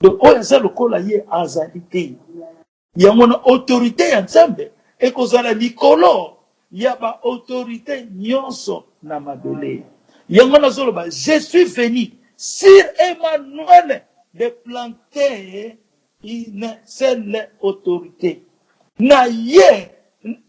Donc, quand il y a le col azalité, il y a une autorité ensemble. Et quand il y a Nicolo, il y a une autorité nyonso na mabele. Il y a une je suis venu sur Emmanuel de planter une seule autorité. Na ye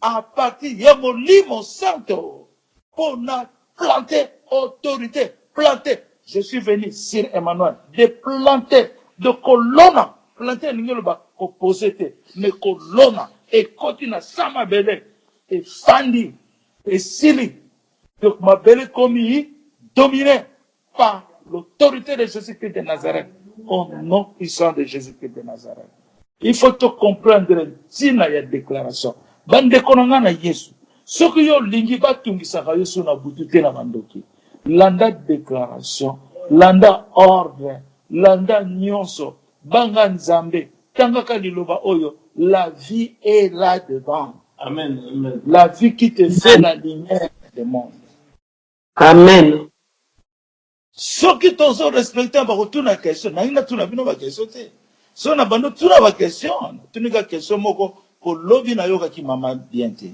à partir de Molimo Santo pour na planter autorité, planter. Je suis venu sur Emmanuel de planter, de colonna, planter n'ingéloba opposé, mais colonna et continue sama belle et fandi et sili. Donc ma belle commis dominée par l'autorité de Jésus-Christ de Nazareth, au nom puissant de Jésus-Christ de Nazareth. Il faut te comprendre tina ya déclaration. Bande konanga na Yesu. Soki yo lingi batungisaka Yesu na butute na mandoki. Landa déclaration, landa ordre, landa nyonso. banga nzambe tangaka liloba oyo, la vie est là dedans. Amen. Amen. La vie qui te fait la lumière du monde. Amen. Ce qui t'ont respecté, on va retourner à la question. N'a tout na bino ba question te. So na bando tout na ba question. Tu n'as question moko ko lobi na yoka ki mama bien te.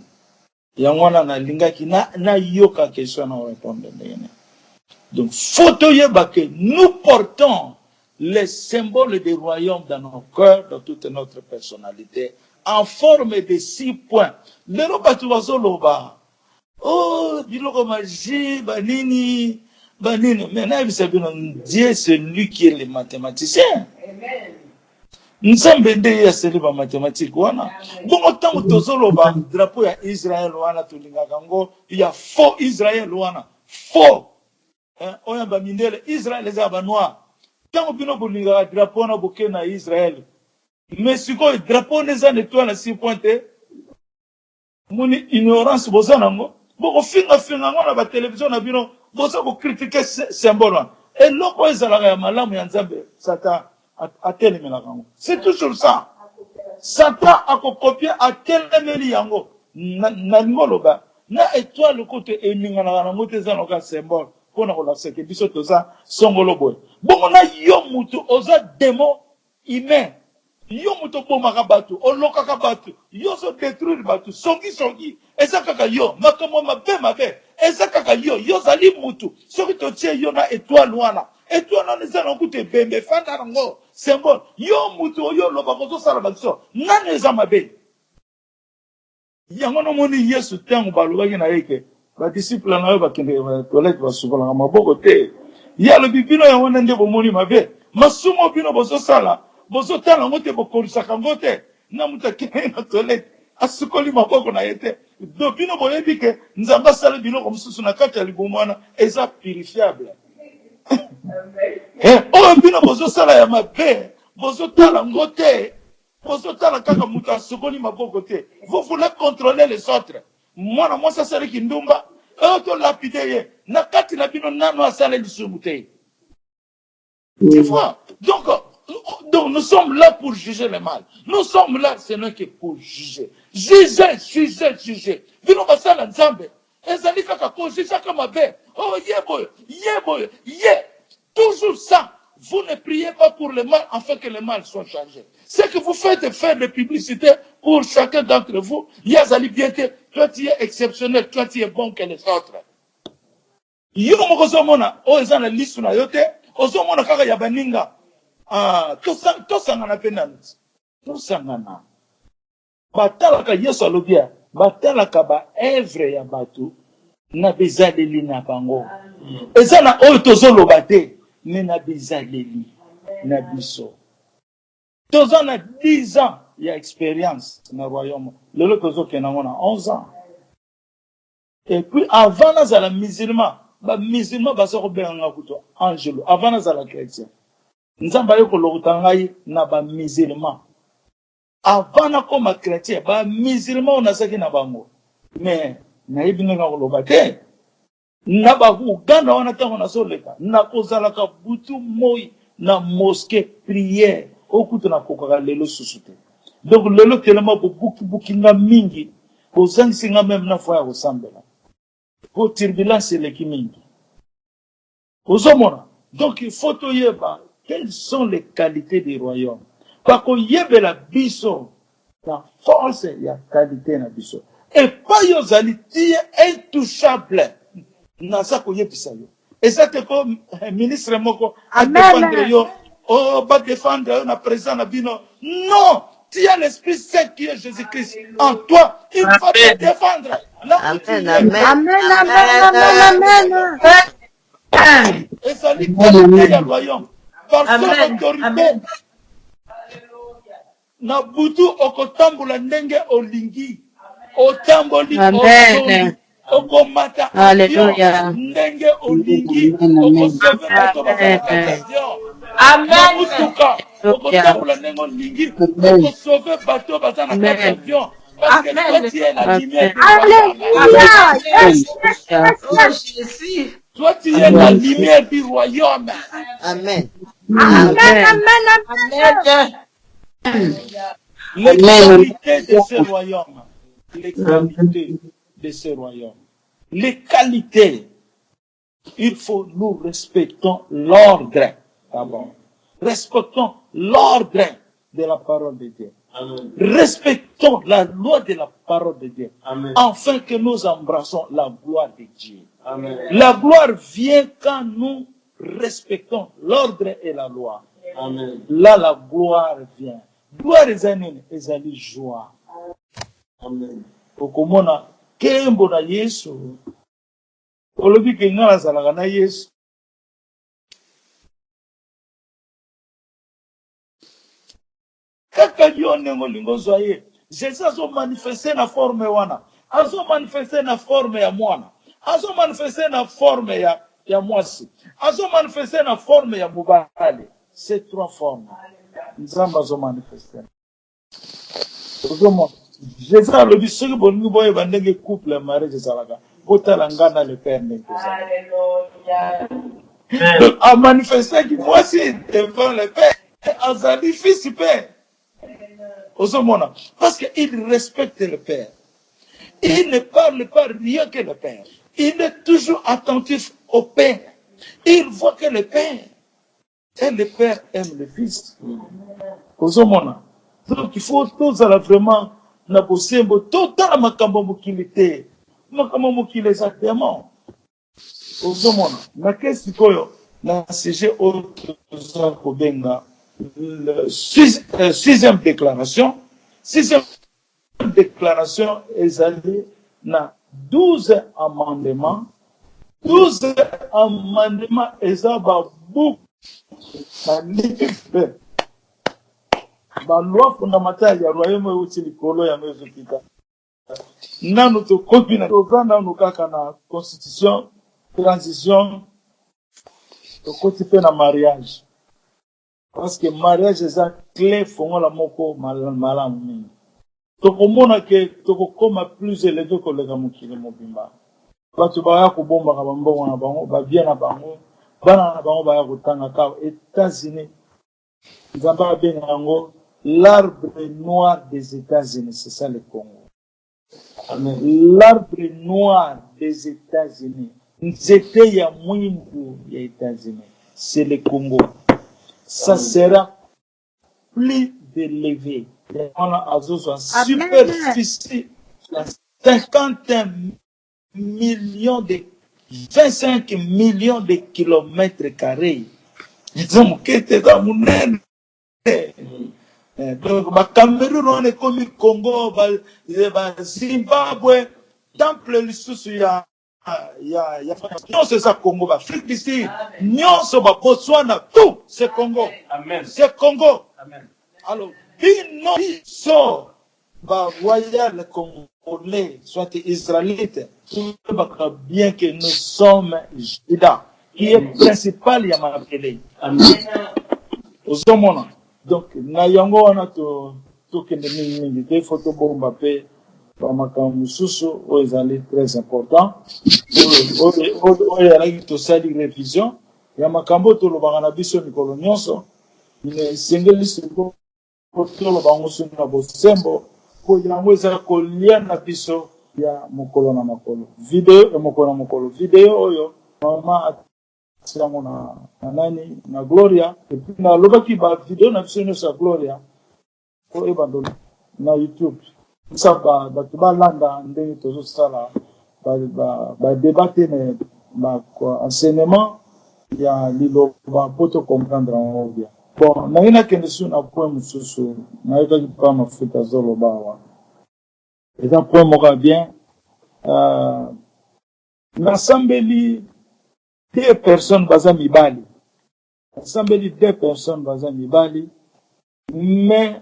Yangwana na linga ki na yoka question na répondre ndene. Donc photo yeba que nous portons les symboles des royaumes dans nos cœurs, dans toute notre personnalité, en forme de 6 points. Le roba tu vas loba. Oh, biloko magie, banini. Maintenant, Dieu, c'est lui qui est le mathématicien. Nous bende ya seli ba mathématique wana. Bon autant que tozolo ba drapeau ya Israël wana tulinga kango, il y a faux Israël wana. Faux. Oya ba mindele Israël les aba noir. Quand bino bolinga drapeau na bokena Israël. Mais siko drapeau neza netwa na 6 points. Muni ignorance bozana ngo. Boko finga ngo na ba télévision na bino. Bosa ko critiquer symbole. Et loko ezalaka ya malamu ya Nzambe Satan atelemela kango. C'est toujours ça. Satan a copié atelemeli yango na ngoloba. Na étoile côté eninga na ngote za noka symbole. Pona ko la seke biso toza songolo boy. Bongo na yo mutu oza démon humain. Yo mutu bomaka batu, olokaka batu, yo so détruire batu, songi, eza kaka yo, makambo mabe, eza kaka yo zali mutu, soki to tie yo na étoile wana neza na kute bembe, fanda nango, symbole, yo mutu, yo loba kozo sala bakiso, nani eza mabe. Yango no moni Yesu tango balobaki na yeke, ba disciple na yo bakende toilette basukola na maboko te. Ya lo bibino yango nde bomoni mabe, masumo bino bozo sala. Bozo tala ngote bokorisa kangote na mutakine na toilette asukoli maboko na yete do bino boyebi ke nzamba sala bino ko mususu na kati ya libumwana eza purifiable. O bino bozo sala ya mabe bozo tala ngote bozo tala kaka muta asukoli maboko te. Vous voulez contrôler les autres. Moi ça sala ki ndumba to lapide ye na kati na bino nano asala lisumute. Tu vois? Donc nous sommes là pour juger le mal. Nous sommes là, ce n'est que pour juger. Juger. Vino basala nzambe. Ezali kaka ko juger kama be. Oh yeboy. Toujours ça. Vous ne priez pas pour le mal afin que le mal soit changé. C'est que vous faites faire des publicités pour chacun d'entre vous. Yazali bienté. Toi tu es exceptionnel. Toi tu es bon que les autres. Yo mokozomona. Oh ezana lisu na yote. Ozomona kaka yabaninga. Tosangana penalty. Tosangana. Batalaka Yesu alobia. Batalaka ba evre ya batu. Na bezaleli na bango. Ezana oyo tozoloba te. Mais na bezaleli. Na biso. Tozana 10 ans ya expérience na royaume. Lelo tozokenango na 11 ans. Et puis avant nazala musulman. Ba musulman basoko benga kuto. Angelo. Avant nazala chrétien. Nzamba yoko lokutangai na ba musulman. Avant na koma chrétien, ba musulman onasaki na bango. Mais na yibinga koloba te. Na ba Uganda wana tango na soleka. Na kozalaka butu moi na mosquée prière. Okutu na kokaka lelo susute. Donc lelo tellement buki nga mingi. Bozangisi nga même na fois ya kosambela. Po turbulence leki mingi. Ozomona. Donc il faut to yeba. Quelles sont les qualités du royaume? Parce qu'on y a la biso, la force et la qualité na biso. Et pas yozali tie intouchable. Nasa ko yebisa yo. Et ça c'est comme ministre moko a défendre yo, ba défendre na président na bino. Non, tu as l'Esprit Saint qui est Jésus-Christ en toi. Il faut te défendre. Amen. Et ça dit qualité du royaume. Par son autorité, na butu okotambula ndenge olingi, otamboli okomata ndenge olingi, okosove bato bazana. Amen. Butuka okotambula ndenge olingi, okosove bato bazana avion. Parce que toi tu es la lumière. Alléluia. Toi tu es la lumière du royaume. Amen. Les qualités de ce royaume. Les qualités de ce royaume. Les qualités. Il faut nous respectons l'ordre d'abord. Respectons l'ordre de la parole de Dieu. Amen. Respectons la loi de la parole de Dieu. Amen. Afin que nous embrassons la gloire de Dieu. Amen. La gloire vient quand nous respectons l'ordre et la loi. Amen. Là, la gloire vient. Gloire est une joie. Amen. Okomona kembo na Yesu. Olobi ke ngala zalaka na Yesu. Kaka yo nengo lingo zoye. Jésus a manifesté na forme wana. Azo manifesté na forme ya mwana. Azo manifesté na forme ya mwasi. Azo manifesté na forme ya mubali. Ces trois formes. Nzamba azo manifesté. Ozomo. Jésus a lobi soki bolingi boye bandenge couple mariage ezalaka. Botala ngana le père ndenge. Alléluia. Donc, a manifesté que moi aussi devant le père. Azali fils du père. Parce qu'il respecte le Père. Il ne parle pas rien que le Père. Il est toujours attentif au Père. Il voit que le Père et le Père aiment le Fils. Donc il faut tous vraiment nabosser tout dans la makambo mukilité. Makambo mukile exactement. Na kesi koyo na sujet autre kobenga. Sixième déclaration. Sixième déclaration est allée dans 12 amendements. 12 amendements est à beaucoup. La loi fondamentale ya royaume uti likolo ya mezo kita. Nanu to kopi na tovanda nukaka na constitution, transition, to koti pe na mariage. Parce que mariage est une clé fongola moko malamu mingi. Tokomona ke tokokoma plus élevé koleka mokili mobimba. Bato baya kobombaka bambongo na bango, babia na bango, bana na bango baya kotanga ka États-Unis. Nzambe abenga yango l'arbre noir des États-Unis, c'est ça le Congo. Amen. L'arbre noir des États-Unis. Nzete ya mwingu ya États-Unis, c'est le Congo. Ça sera plus élevé. On a une superficie de 51 millions de 25 millions de kilomètres carrés. Donc, Cameroun, on est comme Congo, Zimbabwe, temple le sous non, c'est ça Congo, Afrique d'ici, non, c'est Botswana, tout, c'est Congo. Amen. C'est Congo. Amen. Alors, non, so, royal congolais, soit israélite, bien que nous sommes Juda, qui est principal, il y a ma appelé. Amen. Donc, na yango wana to kende mingi te photo bomba pe ba makambo susu o ezali très important. O yalaki to sali révision ya makambo to lobanga na biso mikolo nyonso. Ne sengeli siko to lobanga so na bosembo ko yango eza kolia na biso ya mokolo na mokolo. Video ya mokolo na mokolo. Video oyo mama siamo na nani na Gloria et puis na lobaki ba video na biso sa Gloria ko ebando na YouTube ça ba tuba landa ndenge tozo sala ba débattre ne ba enseignement ya liloba poto comprendre en bien bon na ina kende sur na point mususu na eka pas mafuta zolo bawa et un point moko bien na sambeli deux personnes baza mibali. Assemblée deux personnes baza mibali. Mais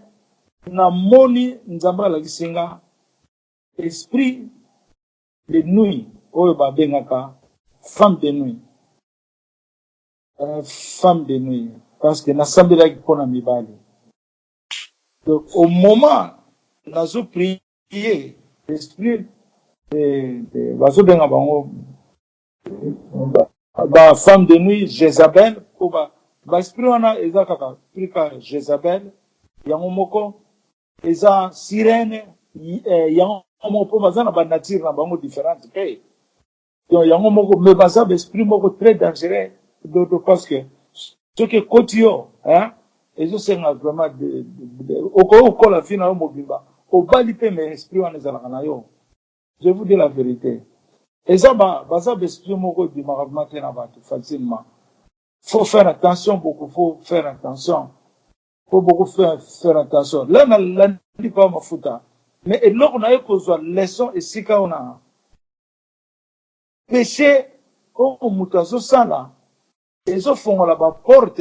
na moni nzamba la kisinga esprit de nuit oyo babengaka femme de nuit. Femme de nuit parce que na assemblée la kipona mibali. Donc au moment nazo prier esprit de bazo benga bango ba femme de nuit Jézabel ou ba esprit wana eza kaka prika Jezabel yango moko eza sirène yango moko baza na ba nature na bango différente pe yango moko me baza ba esprit moko très dangereux d'autres parce que ce que kotio hein ezo senga vraiment oko la fina mobimba obali pe me esprit wana ezalaka na yo. Je vous dis la vérité. Eza baza ba esprit moko bimaka matin na bato facilement. Faut faire attention beaucoup, faut faire attention. Faut beaucoup faire attention. Là, on n'a pas ma fouta. Mais là, on a eu qu'on soit leçon et si on a péché, on mutazo ça là. Et ça font la bas porte,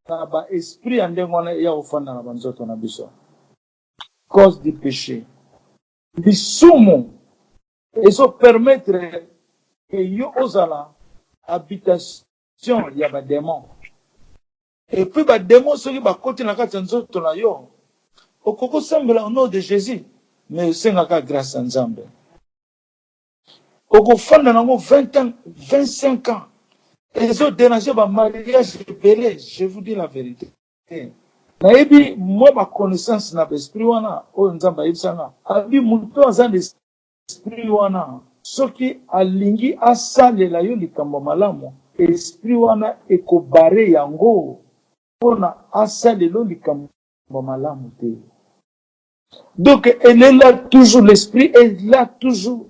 la bas esprit en démon et au fond dans la banzot on a besoin. Cause du péché. Bisumo. Et ça permettre que yo osala habitation. Il y a des démons. Et puis, les démons, ceux qui sont côté de la carte, au coco semble au nom de Jésus, mais c'est grâce à Nzambe. Au coco fond, 20 ans, 25 ans. Et ils ont dénagé ma mariage belé, je vous dis la vérité. Naïbi, moi, ma connaissance n'a pas esprit wana, au Nzamba Ibsanga. Abi, mouton, en esprit wana. Ceux qui alingi asale la yo likambo malamu. Esprit wana ekobare yango pona asalelo likambo malamu te. Donc elle est là toujours, l'esprit est là toujours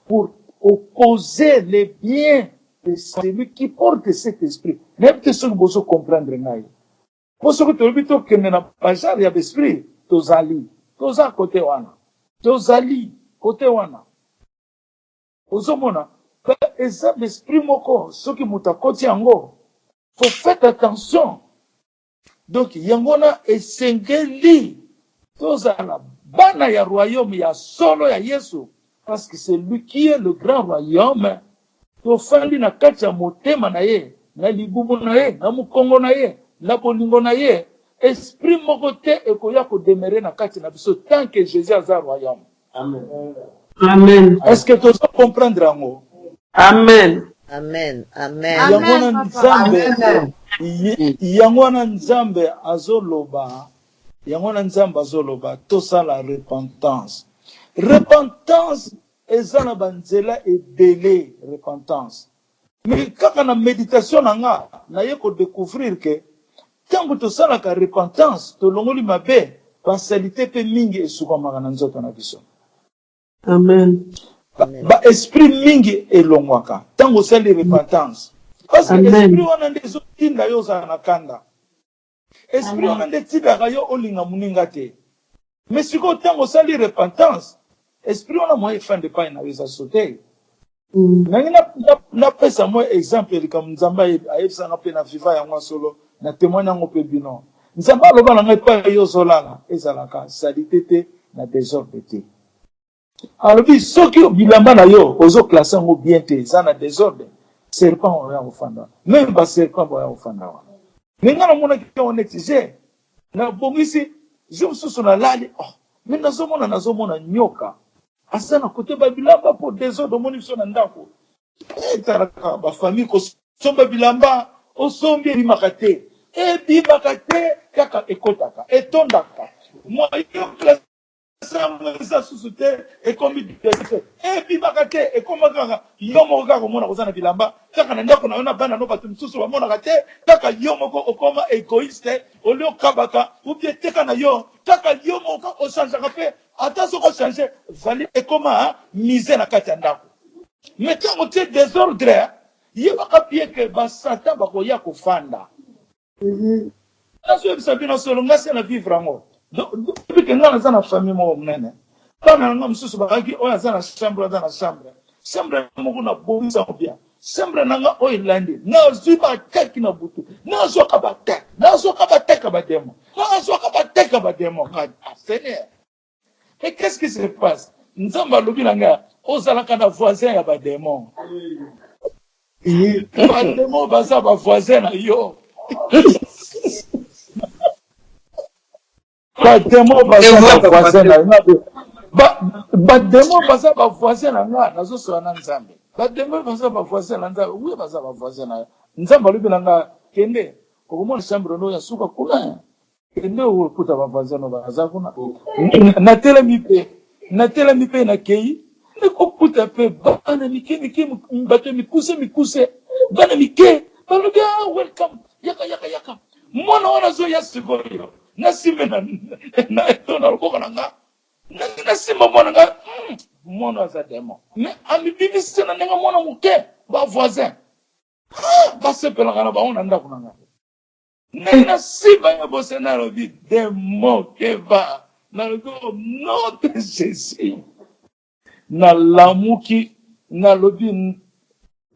pour opposer les biens de celui qui porte cet esprit. Même que ceux qui vont comprendre ngai. Pour ceux qui te dit que ne n'a pas jamais d'esprit, tozali, toza côté wana, tozali côté wana. Ozomona. Et ça, l'esprit moko, ceux qui m'ont côté yango, faut faire attention. Donc, yangona et sengeli, tous à la bana ya royaume, ya solo ya Yesu, parce que c'est lui qui est le grand royaume. To fandi na kati ya motema na ye, na libumu na ye, na mukongo na ye, na bolingo na ye, esprit moko te ekoya ko demeurer na kati na biso tant que Jésus a royaume. Amen. Amen. Est-ce que tu peux comprendre yango? Amen. Amen. Amen. Yangwana Nzambe azoloba. Yangwana Nzambe azoloba. Tout ça la repentance. Repentance eza na banzela ebele repentance. Mais kaka na méditation nanga na ye ko découvrir que tango to sala ka repentance to longoli mabe pasalité pe mingi esukamaka na nzoto na biso. Amen. Ba esprit mingi elongwaka tango sali repentance parce que esprit wana ndezo tinda yo za na kanda esprit wana nde tinda yo olinga muninga te mais siko tango sali repentance esprit wana mo efande pa na weza sauter na pesa mo exemple comme Nzamba ayebisa nga pe na viva ya mwa solo na témoigne ngo pe bino Nzamba loba na ngai pa yo zolala ezalaka salité te na désordre te. Alors, ceux qui ont bilamba na yo, ozo classé en bien te, ça na désordre. Serpent on a offanda. Même pas serpent on a offanda. Mais quand on a qui on exige, na bongisi, je me suis na lali. Oh, mais nazomona nyoka. Asa na côté ba bilamba pour désordre moni so na ndako. Taraka ba famille ko somba bilamba, o sombi bimakate. E bimakate kaka ekotaka, etondaka. Moi yo classé ça sous-souté et comme il dit et puis bakate et comme kaka yomo kaka mona kozana bilamba kaka na ndako na ona bana no batu msusu ba mona kate kaka yomo ko okoma égoïste au lieu kabaka ou bien teka na yo kaka yomo ko o changer pe attention ko changer vali et comment miser na kati ndako mais quand on tient désordre yeba kapie que ba satan ba ko ya ko fanda aso bisa bino solo ngase na vivre ngo. Donc, depuis que nous avons une famille, quand nous avons une chambre, chambre, nous avons bien. Chambre, nous avons une lande. Nous avons qui na butu. Nous avons kabate. Nous avons kabate kabademo. Nous avons kabate kabademo. Seigneur. Et qu'est-ce qui se passe? Nous avons l'obi langa. Aux alakana voisins ya bademo. Bademo basa ba voisin na yo. Ba démon basa ba voisin na ba démon basa ba voisin na nga nazo so na Nzambe ba démon basa ba voisin na Nzambe oui basa ba voisin na Nzambe lubi na nga kende okomona chambre no ya suka kuna ende okuta bavazano baza kuna natelemi mpe na kei nekokuta mpe bana mike bato mikuse bana mike balobi welcome yaka mwana wana azoya sikoyo nasime na etona lokoka na nga nasima mwana nga mwana aza demo me amibimisi na ndenge mwana moke bavoisin basepelaka na bango na ndako na nga ndenge nasima ya bose nalobi demo keva nalobi nom de Jésus nalamuki nalobi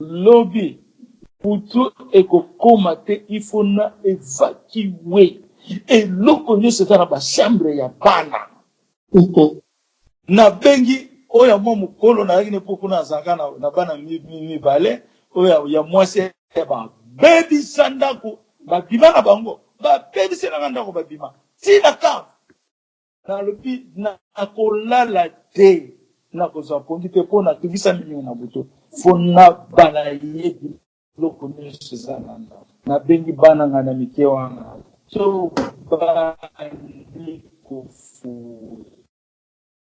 lobi putu ekokoma te ifo na evacuer eloko nyonso eza na bachambre ya bana nabengi oyo mwa mokolo nayaki ne mpo kuna azalaka na bana mibale oyo ya mwasi babebisa ndako babima na bango babebiselanga ndako babima tina kava nalobi nakolala te nakozwa pongi te mpo natungisa mingi na butu fo na bana yebi loko nyonso eza na ndako nabengi bana nga na mike wana so bandi kofu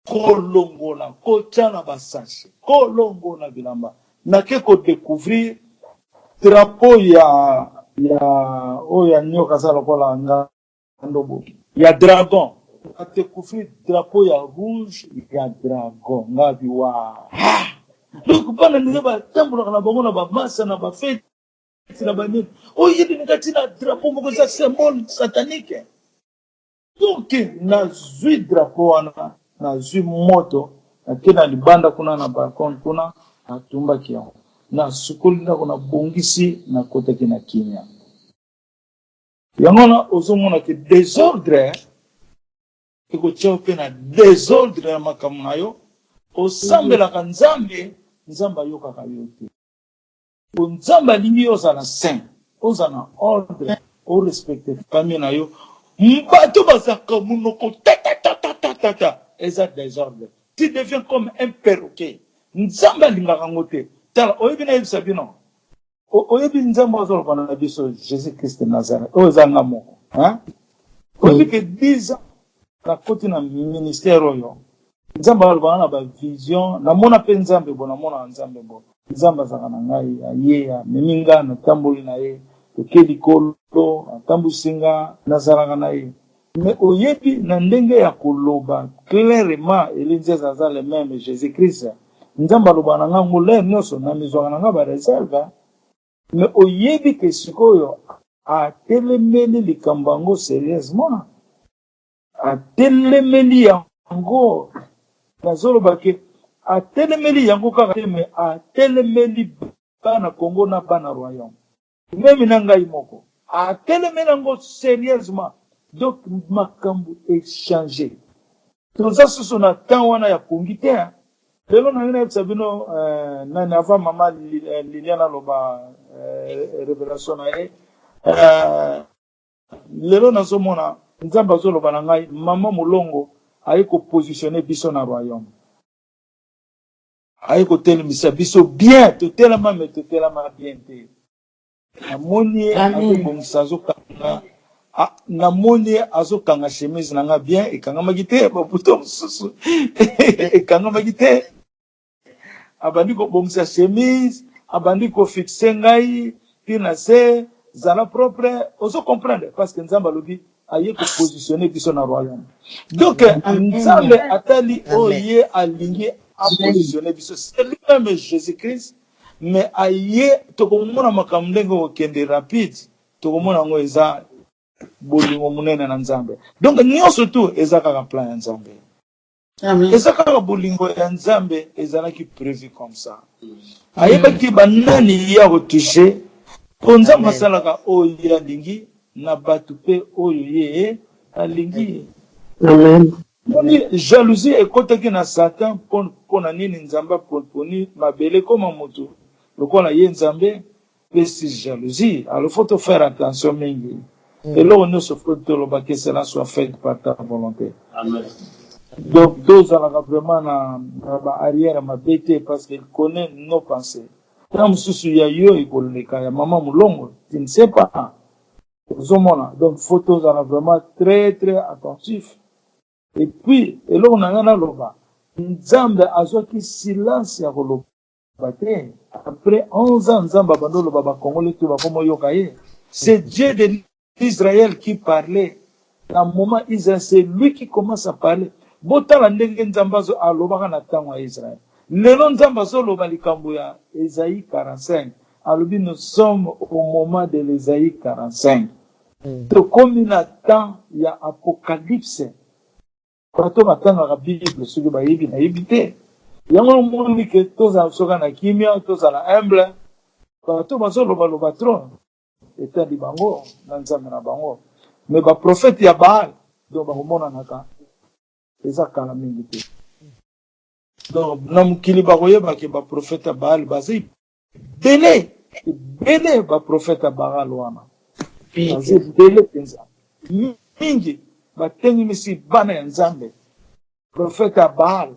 kolongola kotya na basashe kolongola bilamba nake kodécouvrir drapeau ya nyoka aza lokola ngandobo ya dragon adécouvrir drapeau ya rouge ya dragon ngabi wa donc bana ndenge batambolaka na bango na bamasa na bafeti na banini oyebi ngati na drapeau moko eza symbole satanique donc nazwi drapeau wana nazwi moto nake na libanda kuna na balcon kuna natumbaki yango nasukoli ndako nabongisi nakotaki na kimia yango wana ozomona ke désordre ekotya mpe na désordre na makambo na yo osambelaka nzambe ayokaka yo te po nzambe alingi yo ozala saint ozala na ordre orespecte famille na yo bato bazaka monoko tatatata eza désordre tu deviens comme un perroquet nzambe alingaka ngo te tala oyebi nayebisa bino oyebi nzambe azoloba na biso jésus christ nazareth oyo eza nga moko oyebi ke 10 ans nakoti na ministère oyo nzambe alobana na bavision namona mpe nzambe bo namona nzambe bo nzambe azalaka na ngai aye amemi nga natamboli na ye toke likolo atambwisi nga nazalaka na ye me oyebi na ndenge ya koloba clairement elinzi aza le même jésus christ nzambe alobana na nga ngolere nyonso namizwaka na nga bareserve me oyebi ke sikoyo atelemeli likambo yango sérieusement atelemeli yango nazoloba ke atelemeli yango kaka te me atelemeli bana Congo na bana royaume memi na ngai moko atelemeli yango sérieusement donc makambo échangé toza susu na temps wana ya pongi te lelo na ngina bino nani avant mama Liliana loba révélation na ye lelo nazomona nzambe azoloba na ngai mama molongo ayi ko positionner biso na royaume ayi ko telemisa biso bien totelama me totelama bien te namoni azobongisa azokanga namoni azokanga chemise na nga bien ekangamaki te babuto mosusu ekangamaki te abandi kobongisa chemise abandi kofixe ngai tina se zala propre ozo comprendre parce que nzambe alobi aye ko positionner biso na royaume donc nzambe atali oye alingi a positionner biso c'est lui-même Jésus Christ mais aye tokomona makambo ndenge okende rapide tokomona ngo eza bolingo munene na nzambe donc nyonso tu eza kaka plan ya nzambe eza kaka bolingo ya nzambe ezalaki prévu comme ça ayebaki banani ya kotouche po nzambe asalaka oyo alingi na bato mpe oyo ye alingi Amen. jalousie ekotaki na satan mpo na nini nzambe aponi mabele koma motu lokola ye nzambe mpe si jalousie alors faut faire attention mingi eloko nyonso fo toloba ke cela soit fait par ta volonté. Donc tozalaka vraiment na baarrière mabe te parce qu'il connaît nos pensées. Na mosusu ya yo ekoleka ya mama molongo tu ne sais pas Donc, photos, on a vraiment très, très attentif. Et puis, et là, on a un loba. Nzambe azwaki silence ya koloba te. Après 11 ans, Nzambe abando loba ba Congolais tu ba komo yokaye. C'est Dieu de l'Israël qui parlait. À un moment, Israël, c'est lui qui commence à parler. Botala ndenge Nzambe azo aloba na tango ya Israël. Lelo Nzambe azo loba likambo ya Ésaïe 45. Alobi, nous sommes au moment de l'Ésaïe 45. Donc, comme il attend, il y a Apocalypse. Bato batanga Bible, ceux qui bayibi na yibite. Yango moni ke toza soka na kimia, toza na humble. Bato bazo loba trop. Eta di bango, na Nzambe na bango. Mais ba prophète ya Baal, donc ba komona naka. Eza kala mingi te. Donc na mukili ba koyeba ke ba prophète ya Baal bazi bele ba prophète ya Baal wana. Bazi bele penza. Mingi batengi misi bana ya Nzambe. Prophète ya Baal.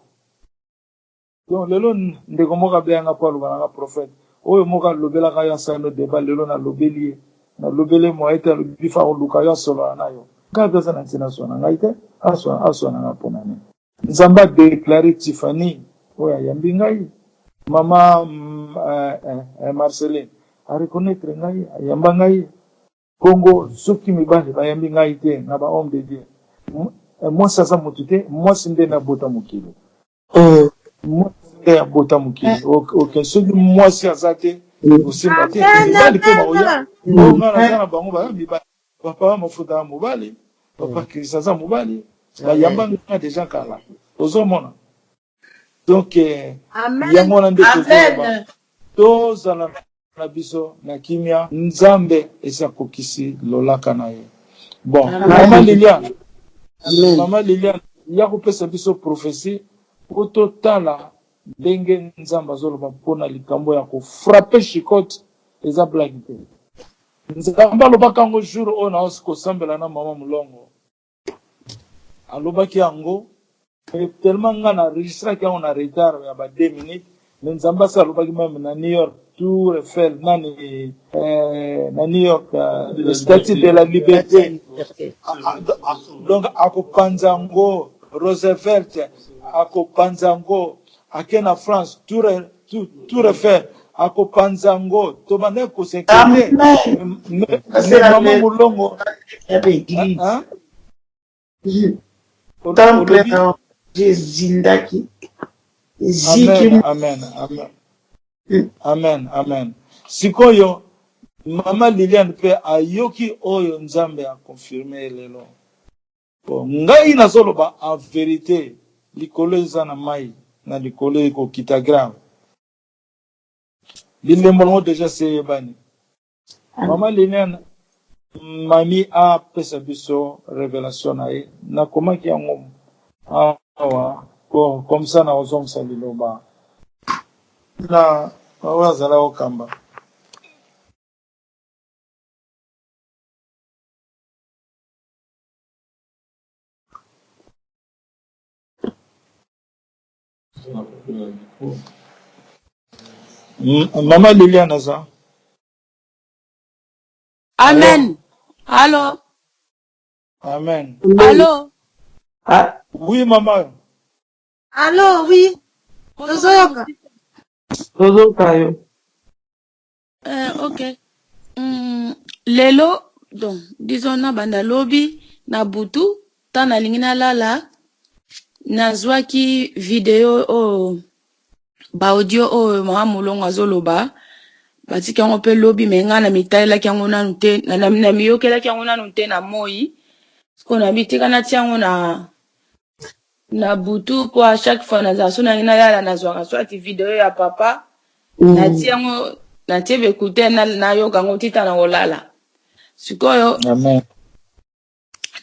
Donc lelo ndeko moka beanga Paul bana prophète. Oyo moka lobela ka ya sano débat lelo na lobeli na lobele mo ete bifa oluka ya solo nayo. Quand ça na tina sona ngaite aso na ponani. Nzamba déclarer Tiffany oya yambi ngai. Mama Marceline a reconnaître ngai yamba ngai. Congo soki mibali ba yambi ngai te na ba homme de Dieu. Moi ça motute moi sinde na bota mukilo. Moi sinde ya bota mukilo. OK soki moi si azate aussi maté. Mibali pe ba oya. On a na bango ba mibali. Papa mafuta mobali. Papa Christian mobali. Ba yamba nga déjà kala. Ozomona. Donc yango na ndeko ba. Tozala na biso na kimia Nzambe esakokisi lolaka na ye. Bon, Maman Liliane. Maman Liliane, ya kopesa biso prophétie oto tala ndenge Nzambe azoloba mpona likambo ya ko frapper chicote eza blague te. Nzambe alobaka yango jour oyo na osi kosambela na mama mulongo. Alobaki yango tellement nga na registraki yango na retard ya ba 2 minutes. Mais Nzambe alobaki même na New York Tour Eiffel nani na New York le statue de la liberté. Donc akopanzango Roosevelt akopanzango akena France Tour Eiffel akopanzango to bande ko sekete mama mulongo hein temple na Jésus Amen. Sikoyo Mama Liliane pe ayoki oyo Nzambe a confirmé lelo. Bon, ngai nazoloba en vérité likolo eza na mai na likolo eko kita grave. Bilembo déjà c'est bani. Mama Liliane mami a pesa biso révélation na ye na komaki yango awa comme ça na ozong saliloba. Na wazala okamba. Maman Liliane ça. Amen. Allô. Amen. Allô. Ah, Oui maman. Allô, oui. Tozoyoka. tozokayo. OK. Lelo, donc, disons na banda lobi, na butu, ta na lingina lala, na zwaki video o, ba audio o mama mulongo azoloba, batiki yango pe lobi menga na mitaela ki yango nanu te, na miyokela ki yango nanu te na moi, sko na bitika na ti yango na butu po à chaque fois na zaso na ngina lala na zwaka swati video ya papa, na ti yango na tie bekute na yoka ngo tita na olala. Sikoyo Amen.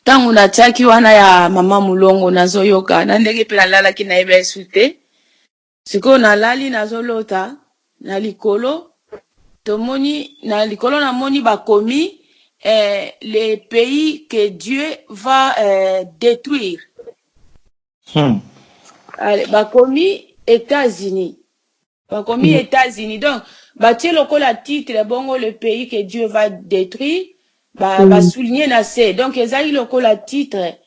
Tangu na tiaki wana ya mama mulongo nazo yoka na ndenge pe na lala ki na ebe insulte. Sikoyo na lali nazo lota na likolo tomoni na likolo na moni bakomi les pays que Dieu va détruire. Allez, bakomi États-Unis. États-Unis. Donc, batie lokola titre bongo le pays que Dieu va détruire. ba souligner na se donc ezali lokola titre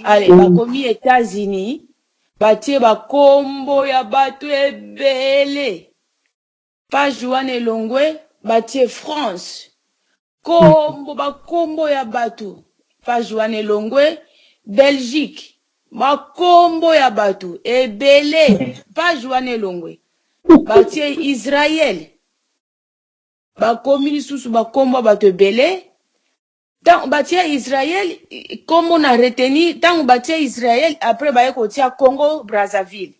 allez bakomi États-Unis batie bakombo ya bato ebele page wana elongwe batie France bakombo ya bato page wana elongwe Belgique bakombo ya bato ebele page wana elongwe batie Israël bakomi lisusu bakombo bato ebele tant batie Israël comme on a retenu tant batie Israël après baye kotia Congo Brazzaville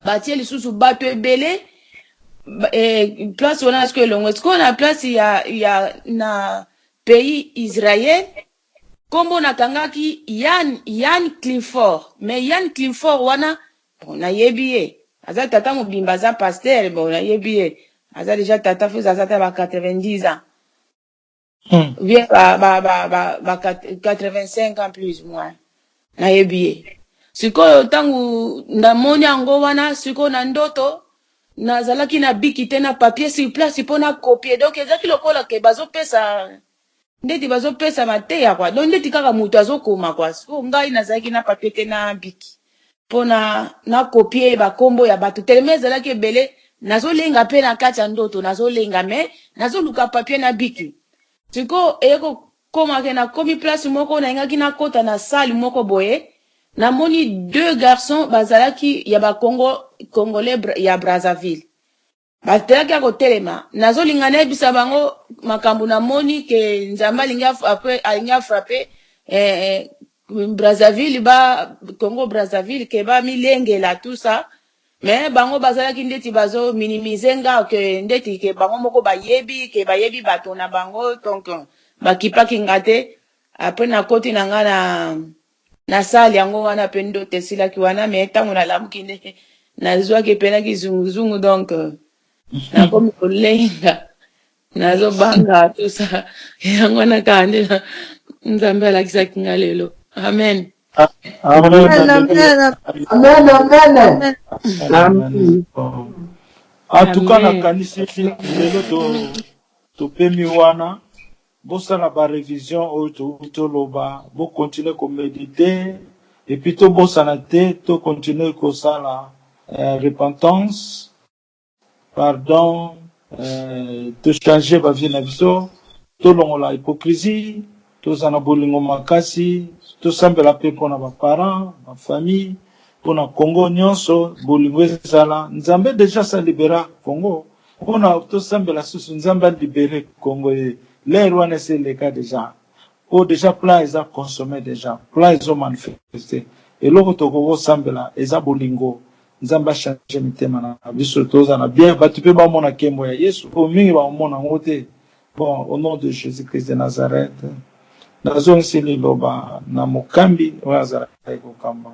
batie lisusu bato ebele place on a ce que l'on qu'on a place il y a na pays Israël comme on a kangaki Yann Clifford mais Yann Clifford wana on a yebié aza tata mobimba za pasteur bon on a yebié aza déjà tata fait ça ba 90 ans bien 85 ans plus ou moins na yebié sikoyo tangu ndamoni yango wana siko na ndoto nazalaki na biki tena papier sur place pona copier donc ezaki lokola ke bazopesa ndeti bazopesa mateya kwa donc ndeti kaka mutu azokoma kwa so ngai nazalaki na papier tena biki pona na copier bakombo ya bato telema ezalaki ebele nazolenga pe na kati ya ndoto nazolenga me nazoluka papier na biki siko eyeko komake na komi place moko na ingaki na kota na salle moko boye namoni deux garçons bazalaki ya ba Congolais ya Brazzaville batelaki kotelema nazolinga na ebisa bango makambo namoni ke nzamba alinga frappé Brazzaville ba Congo Brazzaville ke ba milengela tout ça mais bango bazalaki ndeti bazo minimiser nga ke ndeti ke bango moko bayebi bato na bango donc bakipaki ngate après na koti na nga na sali yango wana pe ndo tesilaki wana mais tango na lamuki nde nazwaki pena kizunguzungu donc nakomi kolenga nazobanga tout ça yango na kande nzambe alakisaki nga lelo amen en tout cas nakanisi lelo topemi wana bosala ba révision oyo toloba bo continuer ko méditer et puis to bosana te to continuer ko sala repentance pardon to changer ba vie na biso to longola hypocrisie to zana bolingo makasi to sambela pe pona ba parents ba famille pona Congo nyonso bolingo ezala nzambe déjà sa libéra Congo pona to sambela susu nzambe libérer Congo l'air wana c'est le cas déjà o déjà plan eza consommé déjà plan ezo manifesté et loko toko sambela eza bolingo nzamba changer mitema na biso toza na bien batu pe ba mona kembo ya Yesu po mingi ba mona ngote bon au nom de Jésus-Christ de Nazareth nazo nsili loba na mokambi wa Nazareth ko kamba